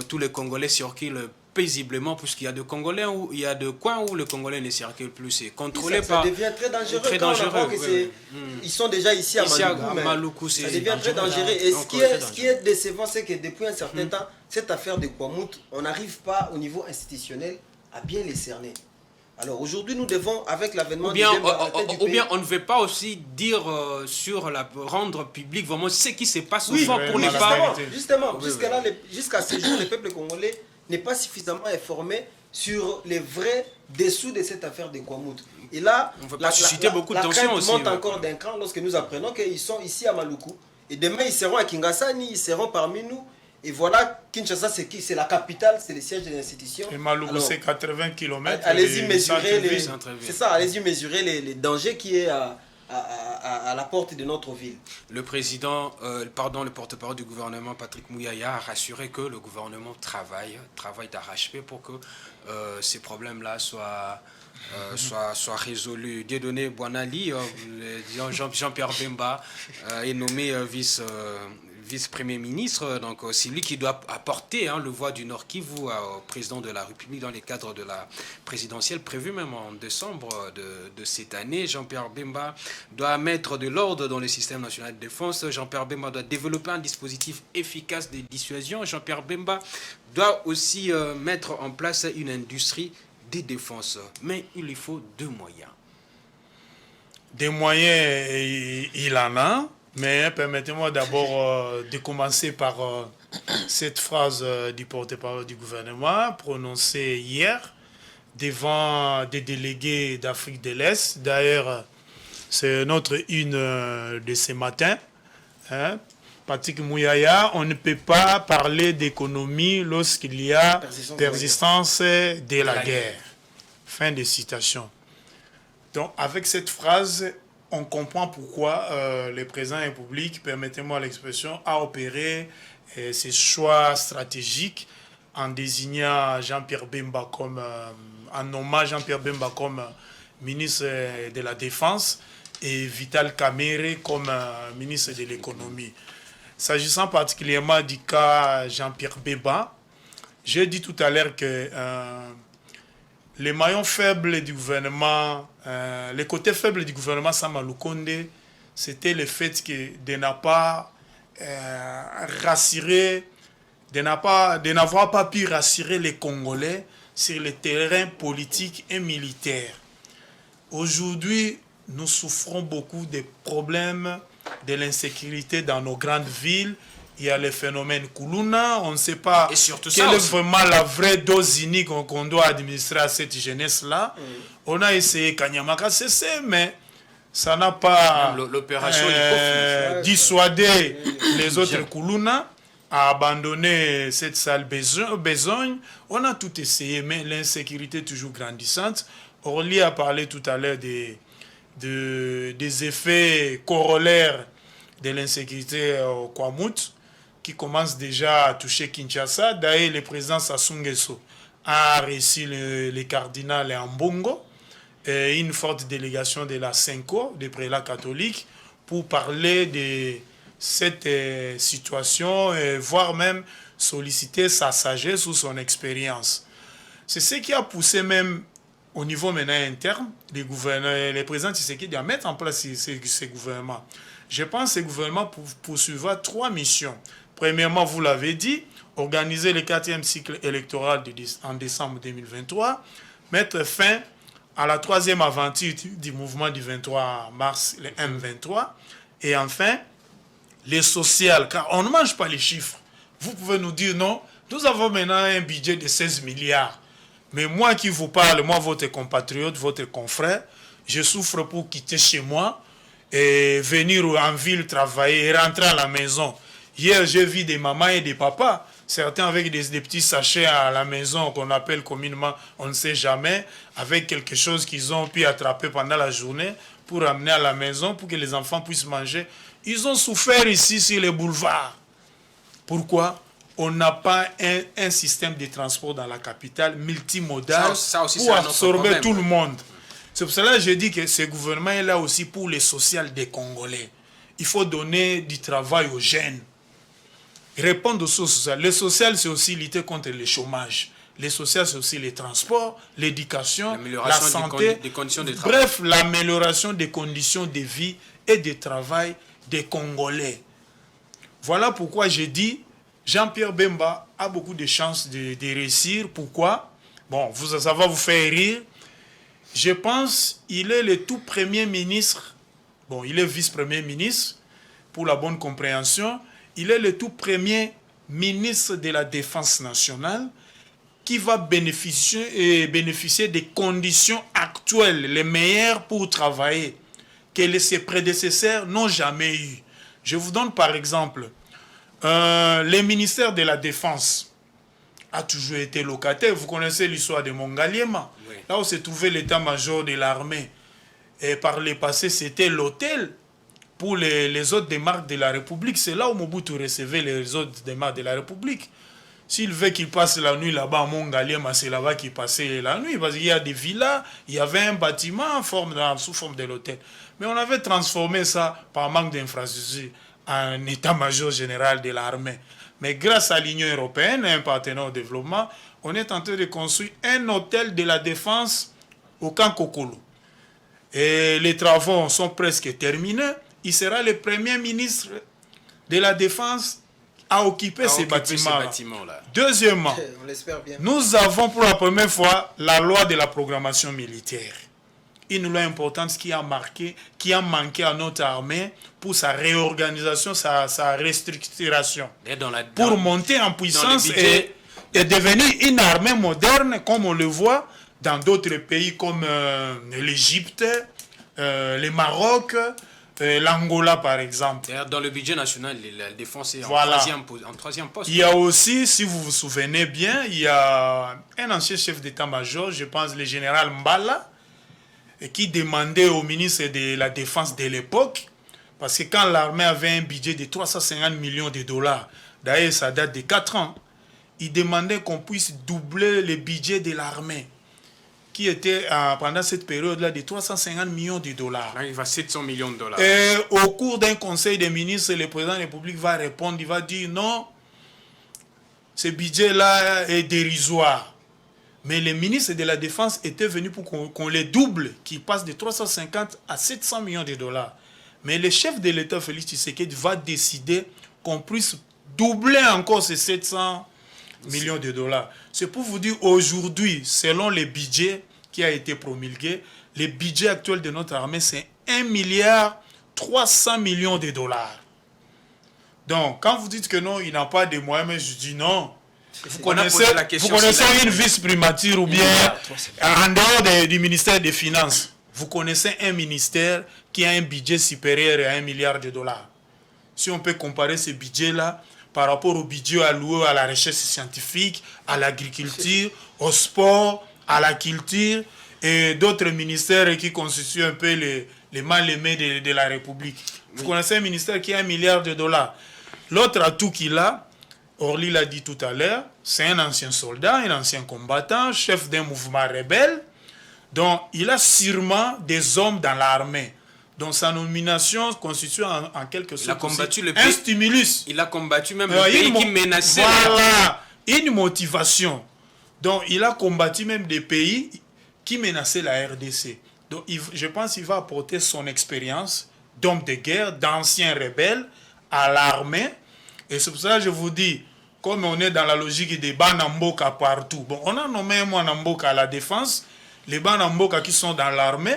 tous les Congolais circulent paisiblement, puisqu'il y a de Congolais où il y a de coins où le Congolais ne circule plus, c'est contrôlé par... Ça devient très dangereux. Très dangereux. Ils sont déjà ici à Maluku. Ça devient très dangereux. Et ce qui est décevant, c'est que depuis un certain temps, cette affaire de Kwamouth, on n'arrive pas au niveau institutionnel à bien les cerner. Alors aujourd'hui, nous devons, avec l'avènement du bien, on ne veut pas aussi dire rendre public vraiment ce qui se passe souvent pour ne pas... Justement, jusqu'à ce jour, le peuple congolais n'est pas suffisamment informé sur les vrais dessous de cette affaire de Kwamouth. Et là, on veut pas susciter beaucoup de tension aussi. Monte encore d'un cran lorsque nous apprenons qu'ils sont ici à Maluku. Et demain, ils seront à Kingasani, ils seront parmi nous. Et voilà, Kinshasa, c'est qui? C'est la capitale, c'est le siège de l'institution. Et Maluku, c'est 80 km. Allez-y mesurer allez-y mesurer les dangers qui est à la porte de notre ville. Le le porte-parole du gouvernement, Patrick Mouyaya, a rassuré que le gouvernement travaille d'arrache-pied pour que ces problèmes-là soient résolus. Dieudonné Boanali, Jean-Pierre Bemba est nommé vice-premier ministre, donc c'est lui qui doit apporter le voix du Nord Kivu au président de la République dans les cadres de la présidentielle prévue même en décembre de cette année. Jean-Pierre Bemba doit mettre de l'ordre dans le système national de défense. Jean-Pierre Bemba doit développer un dispositif efficace de dissuasion. Jean-Pierre Bemba doit aussi mettre en place une industrie de défense. Mais il lui faut 2 moyens. Des moyens, il en a. Mais permettez-moi d'abord de commencer par cette phrase du porte-parole du gouvernement prononcée hier devant des délégués d'Afrique de l'Est. D'ailleurs, c'est notre une de ce matin. Patrick Mouyaya, on ne peut pas parler d'économie lorsqu'il y a persistance de la guerre. Fin de citation. Donc, avec cette phrase, on comprend pourquoi le président de la République, permettez-moi l'expression, a opéré ses choix stratégiques en désignant Jean-Pierre Bemba en nommant Jean-Pierre Bemba comme ministre de la Défense et Vital Kamerhe comme ministre de l'Économie. S'agissant particulièrement du cas Jean-Pierre Bemba, j'ai dit tout à l'heure que les maillons faibles du gouvernement, les côtés faibles du gouvernement Sama Lukonde, c'était le fait de n'avoir pas pu rassurer les Congolais sur le terrain politique et militaire. Aujourd'hui, nous souffrons beaucoup des problèmes de l'insécurité dans nos grandes villes. Il y a le phénomène Kuluna, on ne sait pas quelle est vraiment la vraie dose unique qu'on doit administrer à cette jeunesse-là. On a essayé Kanyamaka cesser, mais ça n'a pas dissuadé les autres Kuluna à abandonner cette sale besogne. On a tout essayé, mais l'insécurité est toujours grandissante. Orly a parlé tout à l'heure des effets corollaires de l'insécurité au Kwamut, qui commence déjà à toucher Kinshasa. D'ailleurs, le président Sassou Nguesso a reçu le cardinal Ambongo et une forte délégation de la Cinco, des prélats catholiques, pour parler de cette situation, voire même solliciter sa sagesse ou son expérience. C'est ce qui a poussé même au niveau maintenant interne, les présidents Tshisekedi à mettre en place ces gouvernements. Je pense que ce gouvernement poursuivra 3 missions. Premièrement, vous l'avez dit, organiser le 4e cycle électoral en décembre 2023, mettre fin à la 3e aventure du mouvement du 23 mars, le M23, et enfin, les sociales, car on ne mange pas les chiffres. Vous pouvez nous dire non, nous avons maintenant un budget de 16 milliards. Mais moi qui vous parle, moi votre compatriote, votre confrère, je souffre pour quitter chez moi et venir en ville travailler et rentrer à la maison. Hier, j'ai vu des mamans et des papas, certains avec des petits sachets à la maison qu'on appelle communément, on ne sait jamais, avec quelque chose qu'ils ont pu attraper pendant la journée pour amener à la maison, pour que les enfants puissent manger. Ils ont souffert ici sur les boulevards. Pourquoi ? On n'a pas un système de transport dans la capitale multimodal pour absorber tout le monde. C'est pour cela que je dis que ce gouvernement est là aussi pour les social des Congolais. Il faut donner du travail aux jeunes. Répondre aux sociales. Le social, c'est aussi lutter contre le chômage. Le social, c'est aussi les transports, l'éducation, la santé. Des conditions de travail. Bref, l'amélioration des conditions de vie et de travail des Congolais. Voilà pourquoi j'ai dit Jean-Pierre Bemba a beaucoup de chances de réussir. Pourquoi? Bon, ça va vous faire rire. Je pense qu'il est le tout premier ministre. Bon, il est vice-premier ministre, pour la bonne compréhension. Il est le tout premier ministre de la Défense nationale qui va bénéficier des conditions actuelles, les meilleures pour travailler, que ses prédécesseurs n'ont jamais eu. Je vous donne par exemple, le ministère de la Défense a toujours été locataire. Vous connaissez l'histoire de Mongaliema, oui. Là où se trouvait l'état-major de l'armée. Et par le passé, c'était l'hôtel pour les hôtes des marques de la République. C'est là où Mobutu recevait les hôtes des marques de la République. S'il veut qu'il passe la nuit là-bas à Mongalema, c'est là-bas qu'il passait la nuit. Parce qu'il y a des villas, il y avait un bâtiment sous forme de l'hôtel. Mais on avait transformé ça, par manque d'infrastructure, en état-major général de l'armée. Mais grâce à l'Union européenne, un partenaire au développement, on est en train de construire un hôtel de la défense au camp Kokolo. Et les travaux sont presque terminés. Il sera le premier ministre de la Défense à occuper ces bâtiments-là. Deuxièmement, on l'espère bien. Nous avons pour la première fois la loi de la programmation militaire. Une loi importante qui a manqué à notre armée pour sa réorganisation, sa restructuration. Pour monter en puissance et devenir une armée moderne, comme on le voit dans d'autres pays comme l'Égypte, le Maroc, l'Angola par exemple. Dans le budget national, la défense est en troisième poste. Il y a aussi, si vous vous souvenez bien, il y a un ancien chef d'état-major, je pense le général Mbala, qui demandait au ministre de la Défense de l'époque, parce que quand l'armée avait un budget de 350 millions de dollars, d'ailleurs ça date de 4 ans, il demandait qu'on puisse doubler le budget de l'armée, qui était pendant cette période-là de 350 millions de dollars. Là, il va 700 millions de dollars. Et au cours d'un conseil des ministres, le président de la République va répondre, il va dire non, ce budget-là est dérisoire. Mais les ministres de la Défense étaient venus pour qu'on les double, qui passe de 350 à 700 millions de dollars. Mais le chef de l'État, Félix Tshisekedi, va décider qu'on puisse doubler encore ces 700 millions de dollars. C'est pour vous dire, aujourd'hui, selon le budget qui a été promulgué, le budget actuel de notre armée, c'est 1 milliard 300 millions de dollars. Donc, quand vous dites que non, il n'a pas de moyens, mais je dis non. Vous connaissez une vice-primature ou bien en dehors du ministère des Finances, vous connaissez un ministère qui a un budget supérieur à 1 milliard de dollars. Si on peut comparer ce budget-là par rapport au budget alloué à la recherche scientifique, à l'agriculture, au sport, à la culture et d'autres ministères qui constituent un peu les mal-aimés de la République. Vous connaissez un ministère qui a 1 milliard de dollars. L'autre atout qu'il a, Orly l'a dit tout à l'heure, c'est un ancien soldat, un ancien combattant, chef d'un mouvement rebelle. Donc, il a sûrement des hommes dans l'armée. Donc, sa nomination constitue en quelque sorte un stimulus. Il a combattu même le pays qui menaçait. Voilà, une motivation. Donc, il a combattu même des pays qui menaçaient la RDC. Donc, je pense qu'il va apporter son expérience d'homme de guerre, d'ancien rebelle à l'armée. Et c'est pour ça que je vous dis, comme on est dans la logique des Banamboka partout, bon, on a nommé un Banamboka à la défense, les Banamboka qui sont dans l'armée,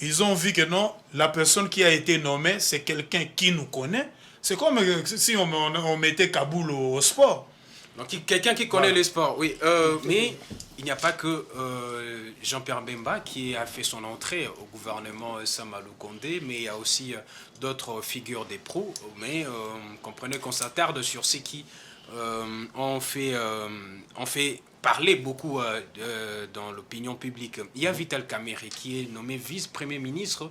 ils ont vu que non, la personne qui a été nommée, c'est quelqu'un qui nous connaît. C'est comme si on mettait Kaboul au sport. Donc quelqu'un qui connaît le sport, oui. Mais il n'y a pas que Jean-Pierre Bemba qui a fait son entrée au gouvernement Samalou Kondé, mais il y a aussi d'autres figures des pros. Mais comprenez qu'on s'attarde sur ce qui ont fait parler beaucoup dans l'opinion publique. Il y a Vital Kamerhe qui est nommé vice-premier ministre,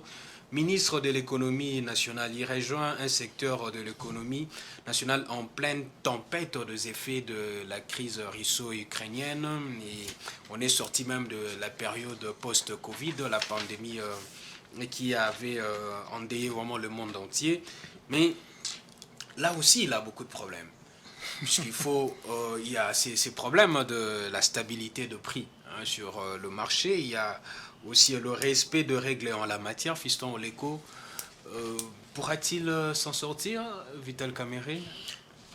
ministre de l'économie nationale. Il rejoint un secteur de l'économie nationale en pleine tempête des effets de la crise russo-ukrainienne. Et on est sorti même de la période post-Covid, la pandémie qui avait endeuillé vraiment le monde entier. Mais là aussi, il a beaucoup de problèmes. Puisqu'il faut, il y a ces problèmes de la stabilité de prix sur le marché. Il y a aussi le respect de règles en la matière. Fiston Oleko, pourra-t-il s'en sortir, Vital Kamerhe?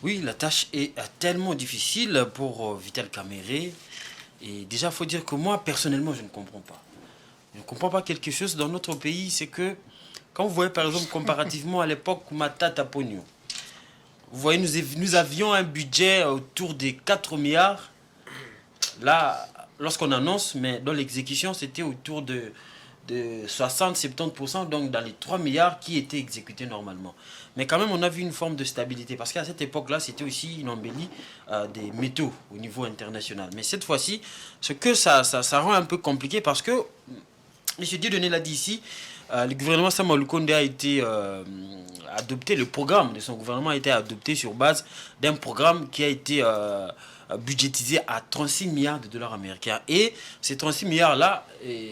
Oui, la tâche est tellement difficile pour Vital Kamerhe. Et déjà, il faut dire que moi, personnellement, je ne comprends pas. Je ne comprends pas quelque chose dans notre pays, c'est que, quand vous voyez par exemple comparativement à l'époque Matata Pogno, vous voyez, nous avions un budget autour des 4 milliards. Là, lorsqu'on annonce, mais dans l'exécution, c'était autour de 60-70%, donc dans les 3 milliards qui étaient exécutés normalement. Mais quand même, on a vu une forme de stabilité, parce qu'à cette époque-là, c'était aussi une embellie des métaux au niveau international. Mais cette fois-ci, ce que ça rend un peu compliqué, parce que, M. Dieudonné l'a dit ici, le gouvernement Sama Lukonde a été adopté, le programme de son gouvernement a été adopté sur base d'un programme qui a été budgétisé à 36 milliards de dollars américains. Et ces 36 milliards-là,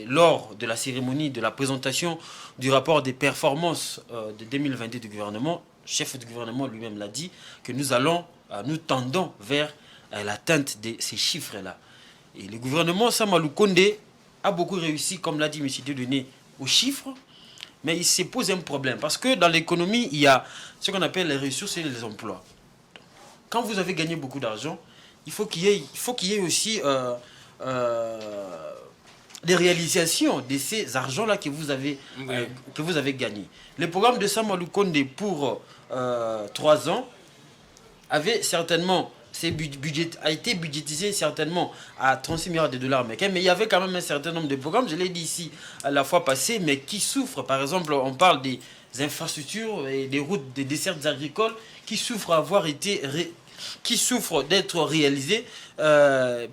lors de la cérémonie de la présentation du rapport des performances de 2022 du gouvernement, le chef du gouvernement lui-même l'a dit, que nous tendons vers l'atteinte de ces chiffres-là. Et le gouvernement Sama Lukonde a beaucoup réussi, comme l'a dit M. Dieudonné, aux chiffres, mais il se pose un problème. Parce que dans l'économie, il y a ce qu'on appelle les ressources et les emplois. Quand vous avez gagné beaucoup d'argent, il faut qu'il y ait aussi des réalisations de ces argents-là que vous avez gagnés. Le programme de Sama Lukonde pour 3 ans avait certainement... a été budgétisé certainement à 36 milliards de dollars américains, mais il y avait quand même un certain nombre de programmes, je l'ai dit ici à la fois passée, mais qui souffrent. Par exemple, on parle des infrastructures et des routes, des dessertes agricoles qui souffrent d'être réalisées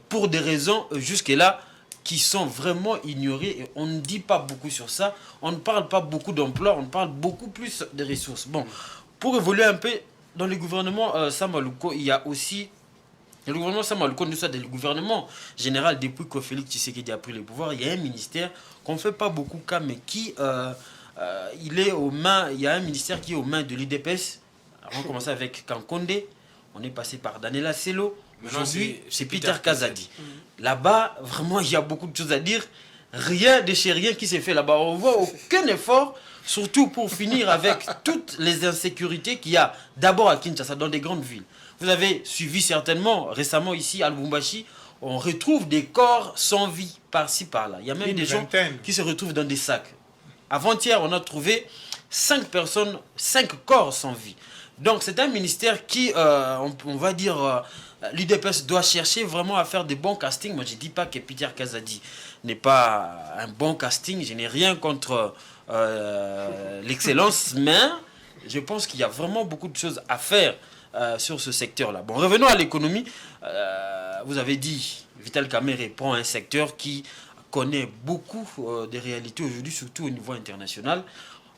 pour des raisons jusque-là qui sont vraiment ignorées. Et on ne dit pas beaucoup sur ça, on ne parle pas beaucoup d'emplois, on parle beaucoup plus de ressources. Bon, pour évoluer un peu, dans le gouvernement Sama Lukonde, il y a aussi... Le gouvernement Sama Lukonde, nous sommes le gouvernement général depuis que Félix Tshisekedi a pris le pouvoir. Il y a un ministère qu'on ne fait pas beaucoup cas, mais qui il est aux mains... Il y a un ministère qui est aux mains de l'IDPS. On a commencé avec Kankonde, on est passé par Daniela Selo. Aujourd'hui, c'est Peter Kazadi. Là-bas, vraiment, il y a beaucoup de choses à dire. Rien de chez rien qui s'est fait là-bas. On ne voit aucun effort, surtout pour finir avec toutes les insécurités qu'il y a d'abord à Kinshasa, dans des grandes villes. Vous avez suivi certainement récemment ici à Lubumbashi, on retrouve des corps sans vie par-ci par-là. Il y a même des gens qui se retrouvent dans des sacs. Avant-hier, on a trouvé 5 personnes, 5 corps sans vie. Donc c'est un ministère qui, on va dire, l'UDPS doit chercher vraiment à faire des bons castings. Moi je ne dis pas que Peter Kazadi n'est pas un bon casting, je n'ai rien contre l'excellence, mais je pense qu'il y a vraiment beaucoup de choses à faire sur ce secteur-là. Bon, revenons à l'économie. Vous avez dit, Vital Kamerhe prend un secteur qui connaît beaucoup de réalités aujourd'hui, surtout au niveau international.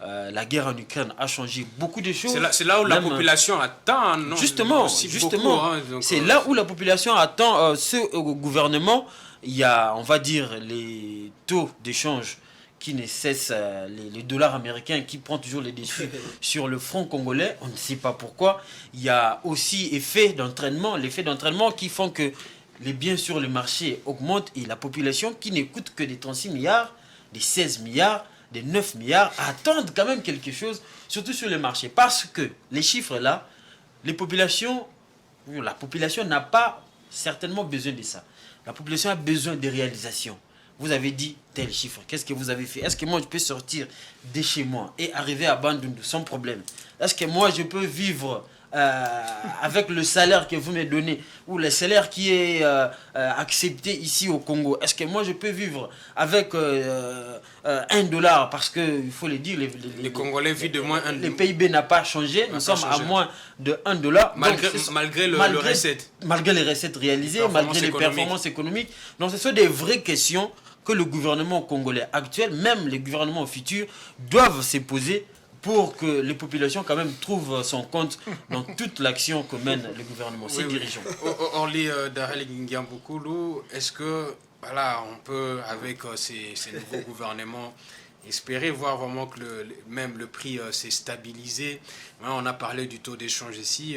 La guerre en Ukraine a changé beaucoup de choses. C'est là où la population attend. Non, justement, c'est là où la population attend ce gouvernement. Il y a, on va dire, les taux d'échange qui ne cessent, les dollars américains qui prennent toujours les dessus sur le front congolais. On ne sait pas pourquoi. Il y a aussi l'effet d'entraînement qui font que les biens sur le marché augmentent et la population qui n'écoute que des 36 milliards, des 16 milliards, des 9 milliards, attendent quand même quelque chose, surtout sur le marché. Parce que les chiffres là, la population n'a pas certainement besoin de ça. La population a besoin de réalisations. Vous avez dit tel chiffre, qu'est-ce que vous avez fait? Est-ce que moi je peux sortir de chez moi et arriver à Bandundu sans problème? Est-ce que moi je peux vivre avec le salaire que vous me donnez ou le salaire qui est accepté ici au Congo? Est-ce que moi je peux vivre avec $1 parce que il faut le dire, les Congolais vivent de moins le PIB n'a pas changé, nous sommes à moins de $1 malgré les recettes. Malgré les recettes réalisées, malgré les performances économiques. Donc ce sont des vraies questions que le gouvernement congolais actuel, même les gouvernements futurs, doivent se poser pour que les populations quand même trouvent son compte dans toute l'action que mène le gouvernement, ses dirigeants. Orly Darel Ngiamboukoulou, est-ce que voilà, on peut, avec ces nouveaux gouvernements, espérer voir vraiment que même le prix s'est stabilisé? On a parlé du taux d'échange ici.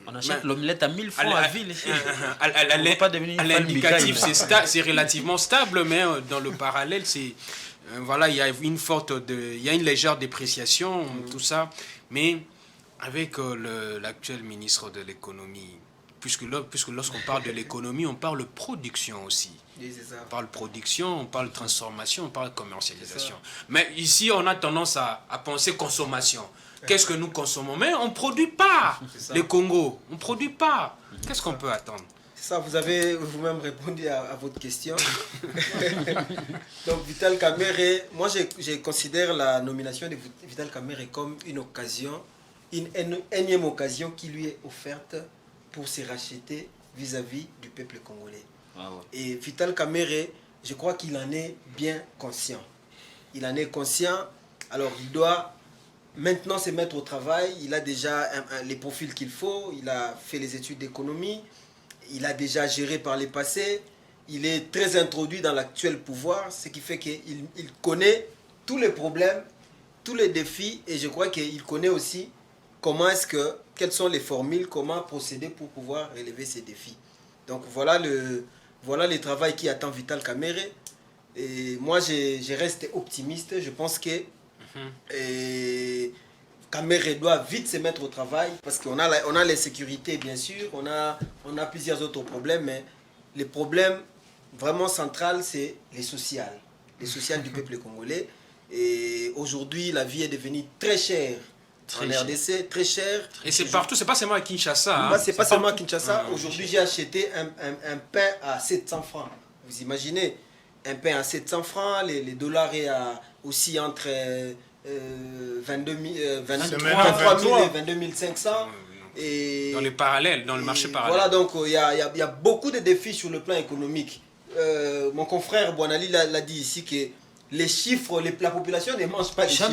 On achète l'omelette à 1000 francs à ville. À l'indicatif, c'est relativement stable, mais dans le parallèle, c'est... Voilà, il y a une légère dépréciation, tout ça, mais avec l'actuel ministre de l'économie, puisque lorsqu'on parle de l'économie, on parle de production aussi. On parle production, on parle transformation, on parle commercialisation. Mais ici, on a tendance à penser consommation. Qu'est-ce que nous consommons? Mais on ne produit pas. Le Congo, on ne produit pas. Qu'est-ce qu'on peut attendre? Ça, vous avez vous-même répondu à votre question. Donc, Vital Kamerhe, moi, je considère la nomination de Vital Kamerhe comme une occasion, une énième occasion qui lui est offerte pour se racheter vis-à-vis du peuple congolais. Ah ouais. Et Vital Kamerhe, je crois qu'il en est bien conscient. Il en est conscient Alors, il doit maintenant se mettre au travail. Il a déjà les profils qu'il faut. Il a fait les études d'économie. Il a déjà géré par les passés. Il est très introduit dans l'actuel pouvoir, ce qui fait qu'il connaît tous les problèmes, tous les défis, et je crois qu'il connaît aussi quelles sont les formules, comment procéder pour pouvoir relever ces défis. Donc voilà le travail qui attend Vital Kamerhe. Et moi, je reste optimiste. Je pense que Kamerhe doit vite se mettre au travail, parce qu'on a les sécurités, bien sûr, on a plusieurs autres problèmes, mais les problèmes vraiment central, c'est les sociales du peuple congolais. Et aujourd'hui, la vie est devenue très chère en RDC, très chère. Et c'est partout, c'est pas seulement à Kinshasa. Moi, c'est pas seulement à Kinshasa. Aujourd'hui, j'ai acheté un pain à 700 francs. Vous imaginez, un pain à 700 francs, les dollars est aussi entre 23 000 et 22 500. Et dans le marché parallèle. Voilà, donc il y a beaucoup de défis sur le plan économique. Mon confrère Boanali l'a dit ici que les chiffres, la population ne mange pas les chiffres.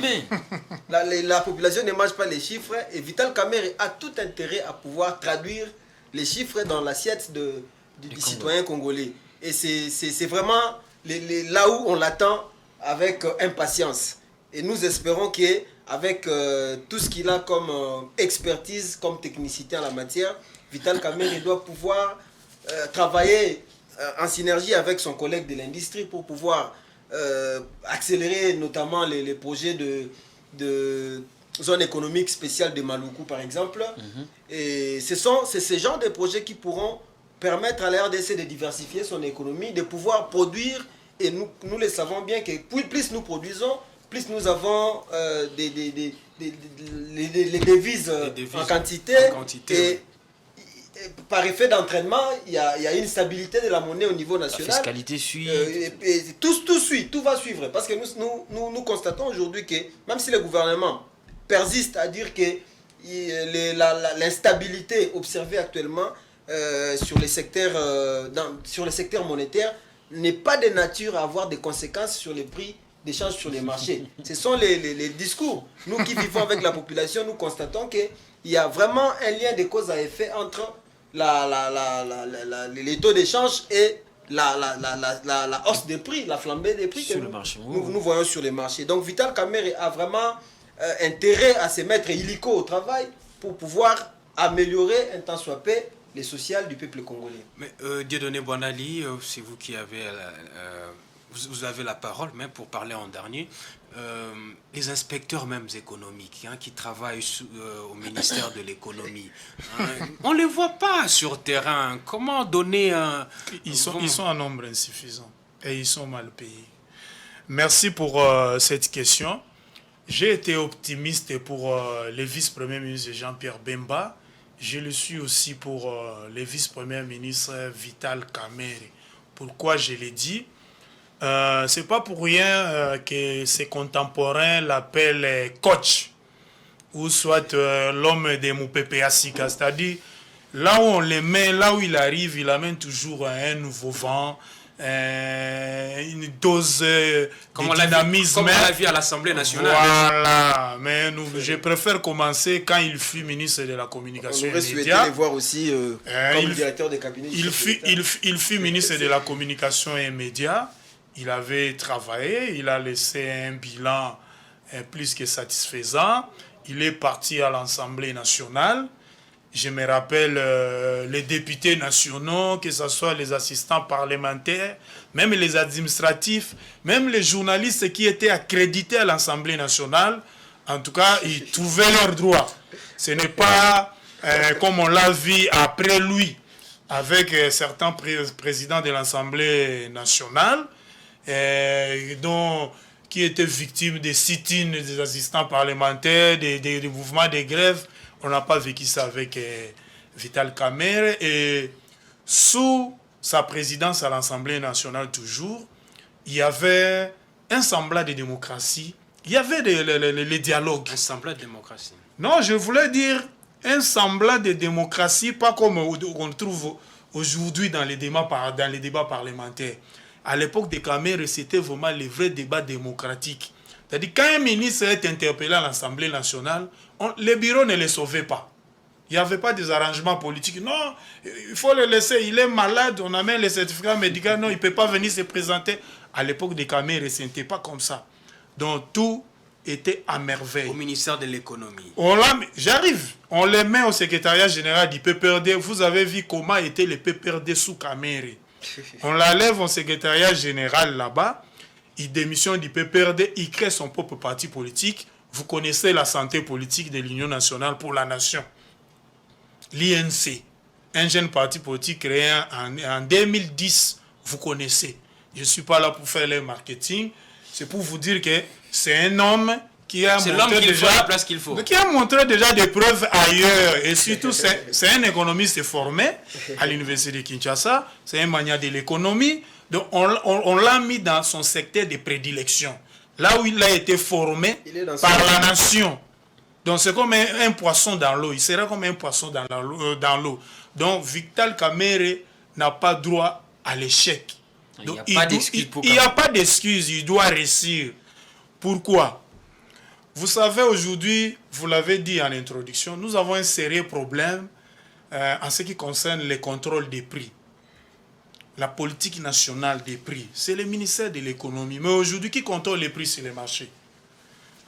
La population ne mange pas les chiffres, et Vital Kamerhe a tout intérêt à pouvoir traduire les chiffres dans l'assiette du citoyen congolais. Et c'est vraiment là où on l'attend avec impatience. Et nous espérons qu'avec tout ce qu'il a comme expertise, comme technicité en la matière, Vital Kamerhe doit pouvoir travailler en synergie avec son collègue de l'industrie pour pouvoir accélérer notamment les projets de zone économique spéciale de Maluku par exemple. Et c'est ce genre de projets qui pourront permettre à la RDC de diversifier son économie, de pouvoir produire, et nous le savons bien que plus nous produisons, plus nous avons les devises en quantité. Et par effet d'entraînement, il y a une stabilité de la monnaie au niveau national. La fiscalité suit. Tout suit, tout va suivre. Parce que nous constatons aujourd'hui que même si le gouvernement persiste à dire que l'instabilité observée actuellement sur les secteurs monétaires n'est pas de nature à avoir des conséquences sur les prix d'échange sur les marchés. Ce sont les discours. Nous qui vivons avec la population, nous constatons qu'il y a vraiment un lien de cause à effet entre les taux d'échange et la hausse des prix, la flambée des prix sur que le marché. Nous voyons sur les marchés. Donc Vital Kamerhe a vraiment intérêt à se mettre illico au travail pour pouvoir améliorer un tant soit peu les sociales du peuple congolais. Mais Dieudonné Boanali, c'est vous qui avez vous avez la parole même pour parler en dernier. Les inspecteurs même économiques qui travaillent au ministère de l'économie, on ne les voit pas sur terrain. Comment donner un... Ils sont en nombre insuffisant et ils sont mal payés. Merci pour cette question. J'ai été optimiste pour le vice-premier ministre Jean-Pierre Bemba. Je le suis aussi pour le vice-premier ministre Vital Kamerhe. Pourquoi je l'ai dit? C'est pas pour rien que ses contemporains l'appellent coach ou soit l'homme de Moupépé Sika, c'est-à-dire là où on le met, là où il arrive, il amène toujours un nouveau vent, une dose de dynamisme. Comme on l'a vu à l'Assemblée nationale. Voilà, mais je préfère commencer quand il fut ministre de la communication et médias. On aurait souhaité le voir aussi comme directeur de cabinet. Il fut ministre de la communication et médias. Il avait travaillé, il a laissé un bilan plus que satisfaisant. Il est parti à l'Assemblée nationale. Je me rappelle les députés nationaux, que ce soit les assistants parlementaires, même les administratifs, même les journalistes qui étaient accrédités à l'Assemblée nationale. En tout cas, ils trouvaient leurs droits. Ce n'est pas comme on l'a vu après lui, avec certains présidents de l'Assemblée nationale, qui étaient victimes des sit-ins des assistants parlementaires, des mouvements de grève. On n'a pas vécu ça avec Vital Kamerhe. Et sous sa présidence à l'Assemblée nationale toujours, il y avait un semblant de démocratie. Il y avait les dialogues. Un semblant de démocratie. Non, je voulais dire un semblant de démocratie, pas comme on trouve aujourd'hui dans les débats parlementaires. À l'époque de Kamerhe, c'était vraiment le vrai débat démocratique. C'est-à-dire, quand un ministre est interpellé à l'Assemblée nationale, les bureaux ne les sauvaient pas. Il n'y avait pas des arrangements politiques. Non, il faut le laisser, il est malade, on amène les certificats médicaux, non, il ne peut pas venir se présenter. À l'époque des Camérés, ce n'était pas comme ça. Donc tout était à merveille. Au ministère de l'économie. J'arrive. On les met au secrétariat général du PPRD. Vous avez vu comment était le PPRD sous Caméré. On la lève au secrétariat général là-bas. Il démissionne du PPRD, il crée son propre parti politique. Vous connaissez la santé politique de l'Union nationale pour la nation. L'INC, un jeune parti politique créé en 2010, vous connaissez. Je ne suis pas là pour faire le marketing, c'est pour vous dire que c'est un homme qui a montré déjà la place qu'il faut. Qui a montré déjà des preuves ailleurs. Et surtout, c'est un économiste formé à l'université de Kinshasa, c'est un mania de l'économie. Donc on l'a mis dans son secteur de prédilection, là où il a été formé par la nation. Donc c'est comme un poisson dans l'eau, il sera comme un poisson dans l'eau. Donc Vital Kamerhe n'a pas droit à l'échec. Il n'y a pas d'excuse pour il n'y a pas d'excuse, il doit réussir. Pourquoi? Vous savez, aujourd'hui, vous l'avez dit en introduction, nous avons un sérieux problème en ce qui concerne le contrôle des prix. La politique nationale des prix, c'est le ministère de l'économie. Mais aujourd'hui, qui contrôle les prix sur les marchés?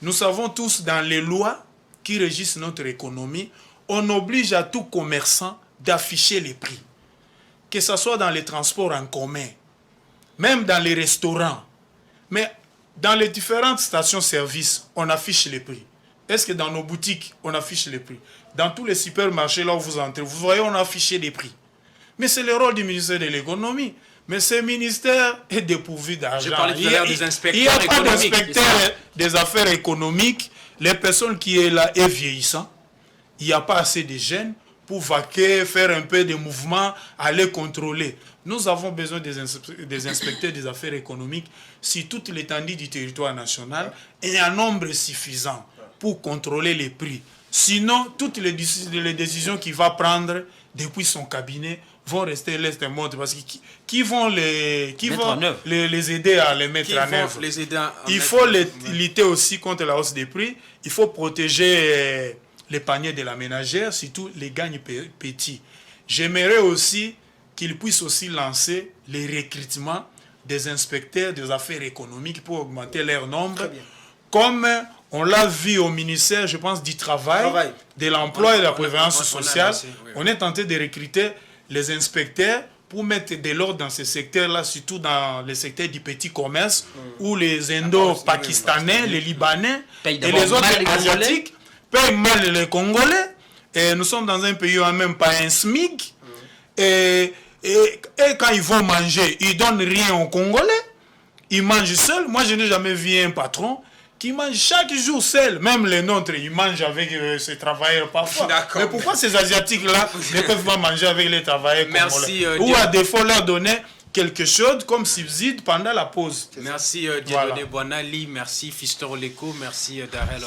Nous savons tous, dans les lois qui régissent notre économie, on oblige à tout commerçant d'afficher les prix. Que ce soit dans les transports en commun, même dans les restaurants. Mais dans les différentes stations-service, on affiche les prix. Est-ce que dans nos boutiques, on affiche les prix? Dans tous les supermarchés, là où vous entrez, vous voyez, on affiche les prix. Mais c'est le rôle du ministère de l'économie. Mais ce ministère est dépourvu d'argent. Je parlais tout à l'heure des inspecteurs il n'y a pas économiques. d'inspecteur des affaires économiques. Les personnes qui sont là est vieillissant. Il n'y a pas assez de jeunes pour vaquer, faire un peu de mouvement, aller contrôler. Nous avons besoin des inspecteurs des affaires économiques sur toute l'étendue du territoire national et un nombre suffisant pour contrôler les prix. Sinon, toutes les décisions qu'il va prendre depuis son cabinet vont rester l'est-montre parce que qui vont les aider à les mettre en œuvre. Il faut lutter aussi contre la hausse des prix. Il faut protéger les paniers de la ménagère, surtout les gagnes petits. J'aimerais aussi qu'ils puissent aussi lancer les recrutements des inspecteurs des affaires économiques pour augmenter leur nombre. Comme on l'a vu au ministère, je pense, du travail, de l'emploi et de la prévoyance sociale. On est tenté de recruter les inspecteurs pour mettre de l'ordre dans ces secteurs-là, surtout dans les secteurs du petit commerce, où les Indo-Pakistanais, les Libanais et les autres Asiatiques payent mal les Congolais. Et nous sommes dans un pays où on n'a même pas un SMIC. Et quand ils vont manger, ils ne donnent rien aux Congolais. Ils mangent seuls. Moi, je n'ai jamais vu un patron qui mange chaque jour seul. Même les nôtres, ils mangent avec ces travailleurs parfois. Mais pourquoi ces Asiatiques-là ne peuvent pas manger avec les travailleurs congolais? Ou à défaut leur donner quelque chose comme subside pendant la pause. Merci Dieudonné Boanali, merci Fiston Leko, merci Darel.